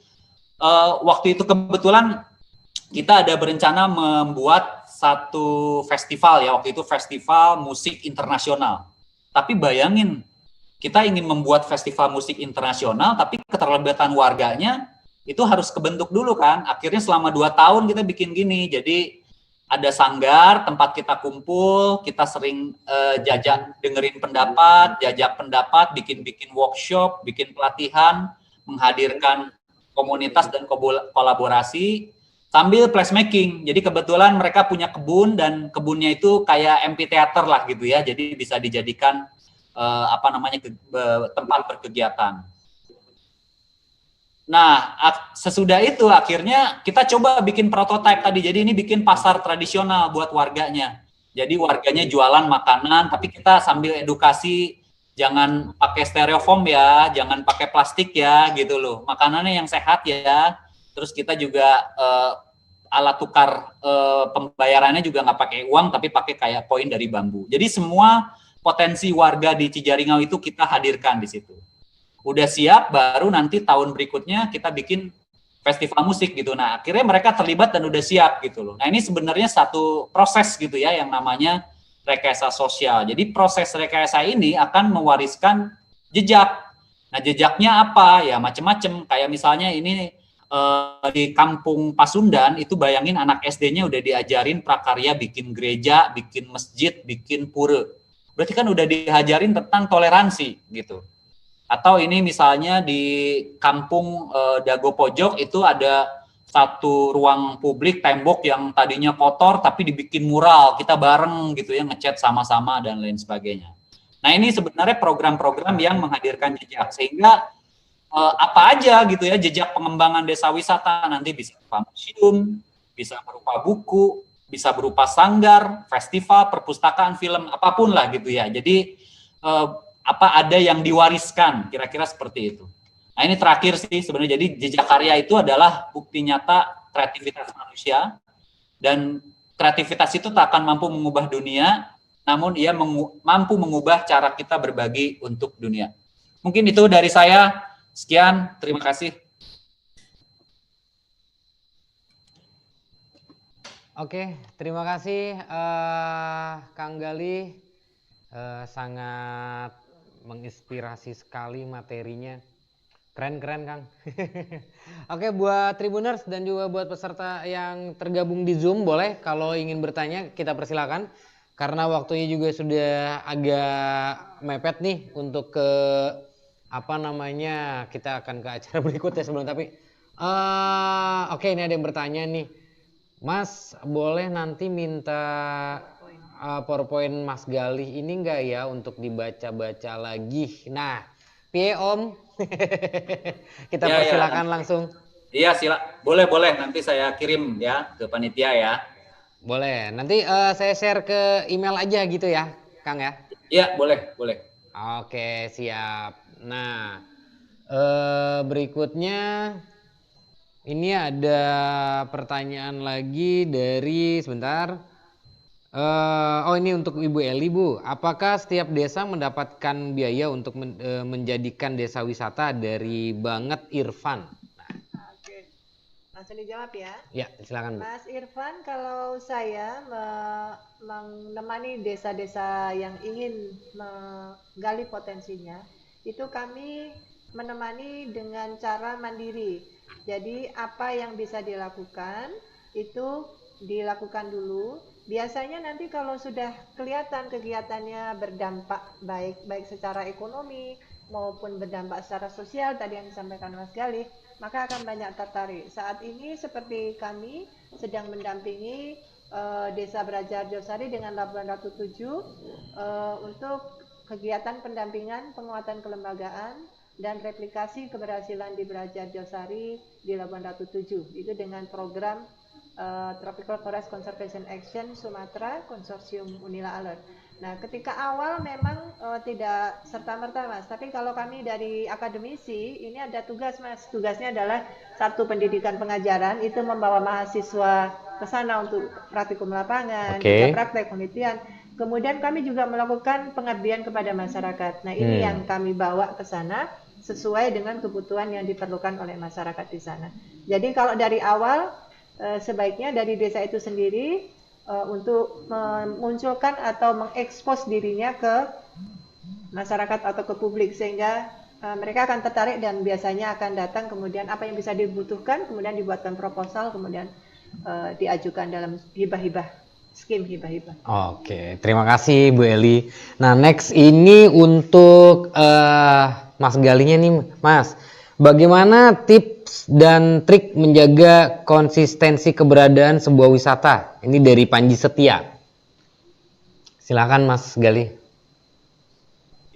waktu itu kebetulan kita ada berencana membuat satu festival ya, waktu itu festival musik internasional. Tapi bayangin, kita ingin membuat festival musik internasional, tapi keterlibatan warganya itu harus kebentuk dulu kan. Akhirnya selama 2 tahun kita bikin gini. Jadi ada sanggar, tempat kita kumpul, kita sering jajak dengerin pendapat, jajak pendapat, bikin workshop, bikin pelatihan, menghadirkan komunitas dan kolaborasi, sambil placemaking. Jadi kebetulan mereka punya kebun, dan kebunnya itu kayak amphitheater lah gitu ya. Jadi bisa dijadikan tempat berkegiatan. Nah, sesudah itu akhirnya kita coba bikin prototipe tadi. Jadi ini bikin pasar tradisional buat warganya. Jadi warganya jualan makanan, tapi kita sambil edukasi, jangan pakai styrofoam ya, jangan pakai plastik ya, gitu loh. Makanannya yang sehat ya. Terus kita juga alat tukar pembayarannya juga nggak pakai uang, tapi pakai kayak koin dari bambu. Jadi semua potensi warga di Cijaringau itu kita hadirkan di situ. Udah siap, baru nanti tahun berikutnya kita bikin festival musik gitu. Nah, akhirnya mereka terlibat dan udah siap gitu loh. Nah, ini sebenarnya satu proses gitu ya yang namanya rekayasa sosial. Jadi proses rekayasa ini akan mewariskan jejak. Nah, jejaknya apa? Ya macam-macam. Kayak misalnya ini di Kampung Pasundan itu bayangin anak SD-nya udah diajarin prakarya bikin gereja, bikin masjid, bikin pura. Berarti kan udah diajarin tentang toleransi gitu. Atau ini misalnya di Kampung Dago Pojok itu ada satu ruang publik tembok yang tadinya kotor tapi dibikin mural, kita bareng gitu ya, ngecat sama-sama dan lain sebagainya. Nah, ini sebenarnya program-program yang menghadirkan jejak, sehingga apa aja gitu ya jejak pengembangan desa wisata nanti bisa berupa museum, bisa berupa buku, bisa berupa sanggar, festival, perpustakaan, film, apapun lah gitu ya. Jadi ada yang diwariskan, kira-kira seperti itu. Nah, ini terakhir sih sebenarnya. Jadi jejak karya itu adalah bukti nyata kreativitas manusia, dan kreativitas itu tak akan mampu mengubah dunia, namun ia mampu mengubah cara kita berbagi untuk dunia. Mungkin itu dari saya. Sekian, terima kasih. Oke, terima kasih Kang Gali, sangat menginspirasi sekali materinya. Keren-keren Kang. Oke, buat Tribuners dan juga buat peserta yang tergabung di Zoom, boleh kalau ingin bertanya kita persilakan. karena waktunya juga sudah agak mepet nih untuk ke apa namanya, kita akan ke acara berikutnya sebelum tapi oke, ini ada yang bertanya nih, Mas boleh nanti minta PowerPoint Mas Galih ini enggak ya untuk dibaca-baca lagi. Nah, piye Om? Kita persilakan langsung. Iya, boleh nanti saya kirim ya ke panitia ya. Boleh, nanti saya share ke email aja gitu ya, Kang ya? Iya, boleh. Oke, siap. Nah, berikutnya ini ada pertanyaan lagi dari, sebentar. Ini untuk Ibu Eli, Bu. Apakah setiap desa mendapatkan biaya untuk menjadikan desa wisata dari Banget Irfan? Langsung dijawab ya. Ya, silakan Bu. Mas Irfan, kalau saya menemani desa-desa yang ingin menggali potensinya, itu kami menemani dengan cara mandiri. Jadi apa yang bisa dilakukan, itu dilakukan dulu. Biasanya nanti kalau sudah kelihatan kegiatannya berdampak baik secara ekonomi maupun berdampak secara sosial, tadi yang disampaikan Mas Galih, maka akan banyak tertarik. Saat ini seperti kami sedang mendampingi Desa Brajarjosari dengan Labuan Ratu 7 untuk kegiatan pendampingan, penguatan kelembagaan, dan replikasi keberhasilan di Brajarjosari di Labuan Ratu 7. Itu dengan program Tropical Forest Conservation Action Sumatera Konsorsium Unila Alert. Nah, ketika awal memang tidak serta-merta, Mas. Tapi kalau kami dari akademisi, ini ada tugas, Mas. Tugasnya adalah satu, pendidikan pengajaran, itu membawa mahasiswa ke sana untuk praktikum lapangan, praktek penelitian. Kemudian kami juga melakukan pengabdian kepada masyarakat. Nah, ini yang kami bawa ke sana sesuai dengan kebutuhan yang diperlukan oleh masyarakat di sana. Jadi kalau dari awal, sebaiknya dari desa itu sendiri untuk memunculkan atau mengekspos dirinya ke masyarakat atau ke publik, sehingga mereka akan tertarik dan biasanya akan datang, kemudian apa yang bisa dibutuhkan, kemudian dibuatkan proposal, kemudian diajukan dalam skim hibah-hibah. Oke, terima kasih Bu Eli. Nah, next ini untuk Mas Galinya nih, Mas. Bagaimana tips dan trik menjaga konsistensi keberadaan sebuah wisata? Ini dari Panji Setia. Silakan Mas Gali.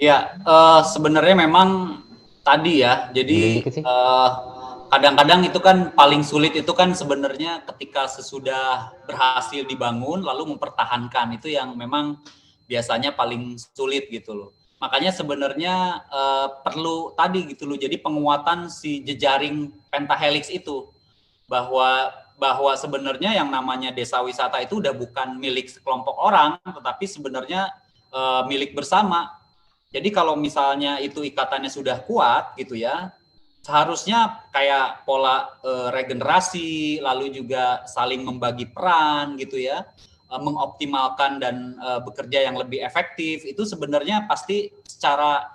Ya, sebenarnya memang tadi ya. Jadi kadang-kadang itu kan paling sulit itu kan sebenarnya ketika sesudah berhasil dibangun lalu mempertahankan, itu yang memang biasanya paling sulit gitu loh. Makanya sebenarnya perlu tadi gitu loh, jadi penguatan si jejaring pentahelix itu, bahwa sebenarnya yang namanya desa wisata itu udah bukan milik sekelompok orang, tetapi sebenarnya milik bersama. Jadi kalau misalnya itu ikatannya sudah kuat gitu ya, seharusnya kayak pola regenerasi, lalu juga saling membagi peran gitu ya, mengoptimalkan dan bekerja yang lebih efektif, itu sebenarnya pasti secara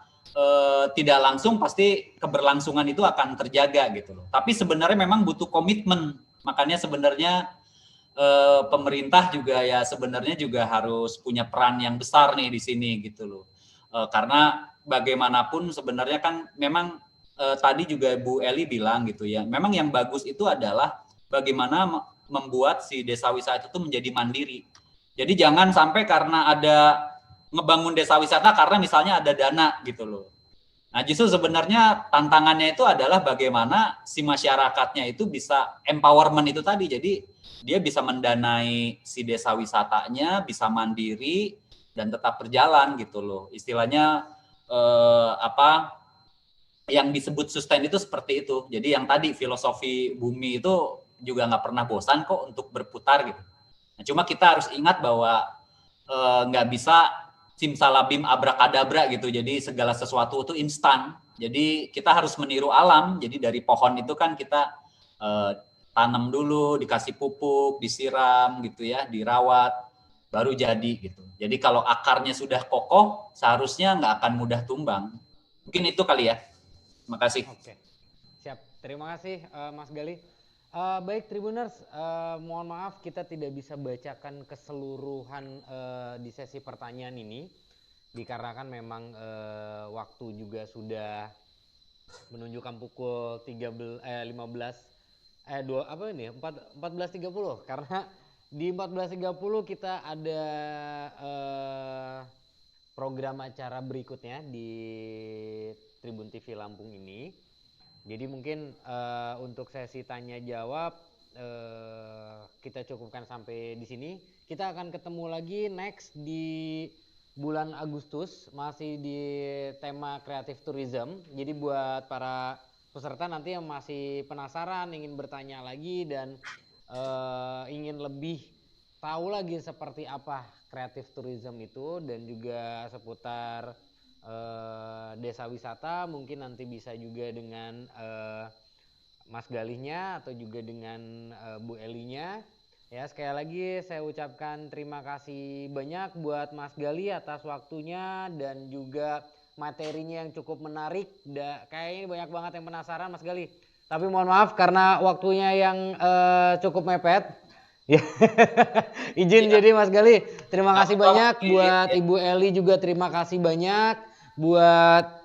tidak langsung pasti keberlangsungan itu akan terjaga gitu loh. Tapi sebenarnya memang butuh komitmen, makanya sebenarnya pemerintah juga ya sebenarnya juga harus punya peran yang besar nih di sini gitu loh. Karena bagaimanapun sebenarnya kan memang tadi juga Bu Eli bilang gitu ya, memang yang bagus itu adalah bagaimana membuat si desa wisata itu menjadi mandiri. Jadi jangan sampai karena ada ngebangun desa wisata karena misalnya ada dana gitu loh. Nah, justru sebenarnya tantangannya itu adalah bagaimana si masyarakatnya itu bisa empowerment itu tadi. Jadi dia bisa mendanai si desa wisatanya, bisa mandiri dan tetap berjalan gitu loh. Istilahnya yang disebut sustain itu seperti itu. Jadi yang tadi filosofi bumi itu juga nggak pernah bosan kok untuk berputar gitu. Nah, cuma kita harus ingat bahwa nggak bisa simsalabim abrakadabra gitu. Jadi segala sesuatu itu instan. Jadi kita harus meniru alam. Jadi dari pohon itu kan kita tanam dulu, dikasih pupuk, disiram gitu ya, dirawat, baru jadi gitu. Jadi kalau akarnya sudah kokoh, seharusnya nggak akan mudah tumbang. Mungkin itu kali ya. Terima kasih. Oke, siap. Terima kasih Mas Gali. Baik Tribuners, mohon maaf kita tidak bisa bacakan keseluruhan di sesi pertanyaan ini dikarenakan memang waktu juga sudah menunjukkan pukul 14.30 karena di 14.30 kita ada program acara berikutnya di Tribun TV Lampung ini. Jadi mungkin untuk sesi tanya jawab kita cukupkan sampai di sini. Kita akan ketemu lagi next di bulan Agustus masih di tema Creative Tourism. Jadi buat para peserta nanti yang masih penasaran, ingin bertanya lagi dan ingin lebih tahu lagi seperti apa Creative Tourism itu dan juga seputar desa wisata, mungkin nanti bisa juga dengan Mas Galihnya atau juga dengan Bu Elinya. Ya, sekali lagi saya ucapkan terima kasih banyak buat Mas Galih atas waktunya dan juga materinya yang cukup menarik. Kayaknya banyak banget yang penasaran Mas Galih. Tapi mohon maaf karena waktunya yang cukup mepet. Ya. Izin jadi Mas Galih. Terima kasih banyak buat Ibu Eli juga terima kasih banyak. Buat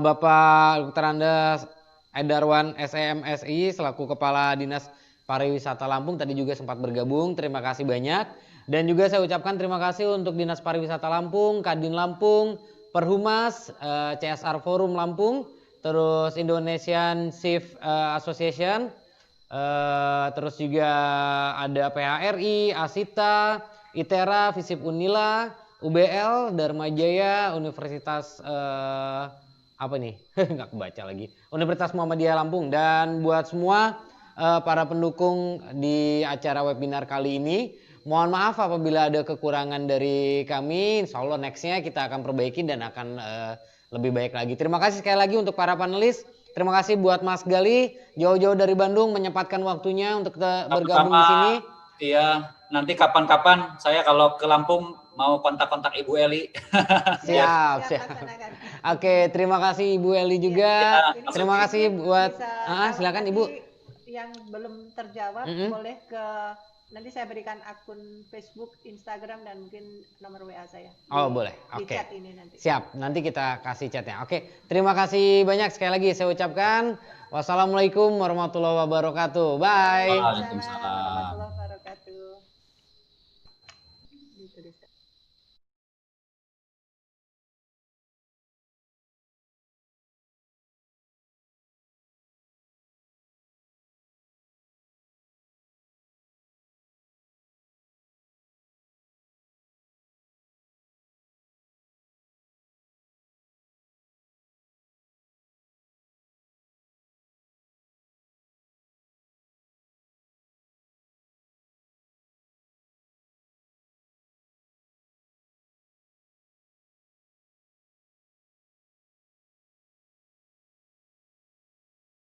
Bapak Dr. Andes Edarwan SEMSI selaku Kepala Dinas Pariwisata Lampung tadi juga sempat bergabung, terima kasih banyak. Dan juga saya ucapkan terima kasih untuk Dinas Pariwisata Lampung, Kadin Lampung, Perhumas, CSR Forum Lampung, terus Indonesian Shift Association, terus juga ada PHRI, Asita, ITERA, Visip Unila, UBL, Dharma Jaya, Universitas apa nih? Nggak kebaca lagi. Universitas Muhammadiyah Lampung. Dan buat semua para pendukung di acara webinar kali ini, mohon maaf apabila ada kekurangan dari kami. Insya Allah nextnya kita akan perbaiki dan akan lebih baik lagi. Terima kasih sekali lagi untuk para panelis. Terima kasih buat Mas Galih jauh-jauh dari Bandung menyempatkan waktunya untuk bergabung di sini. Iya, nanti kapan-kapan saya kalau ke Lampung mau kontak-kontak Ibu Eli. Siap. Oke, terima kasih Ibu Eli juga. Ya, terima kasih buat silakan Ibu. Yang belum terjawab boleh ke nanti saya berikan akun Facebook, Instagram dan mungkin nomor WA saya. Boleh. Oke. Di chat ini nanti. Siap, nanti kita kasih chatnya. Oke, terima kasih banyak sekali lagi saya ucapkan. Wassalamualaikum warahmatullahi wabarakatuh. Bye. Waalaikumsalam. Warahmatullahi wabarakatuh.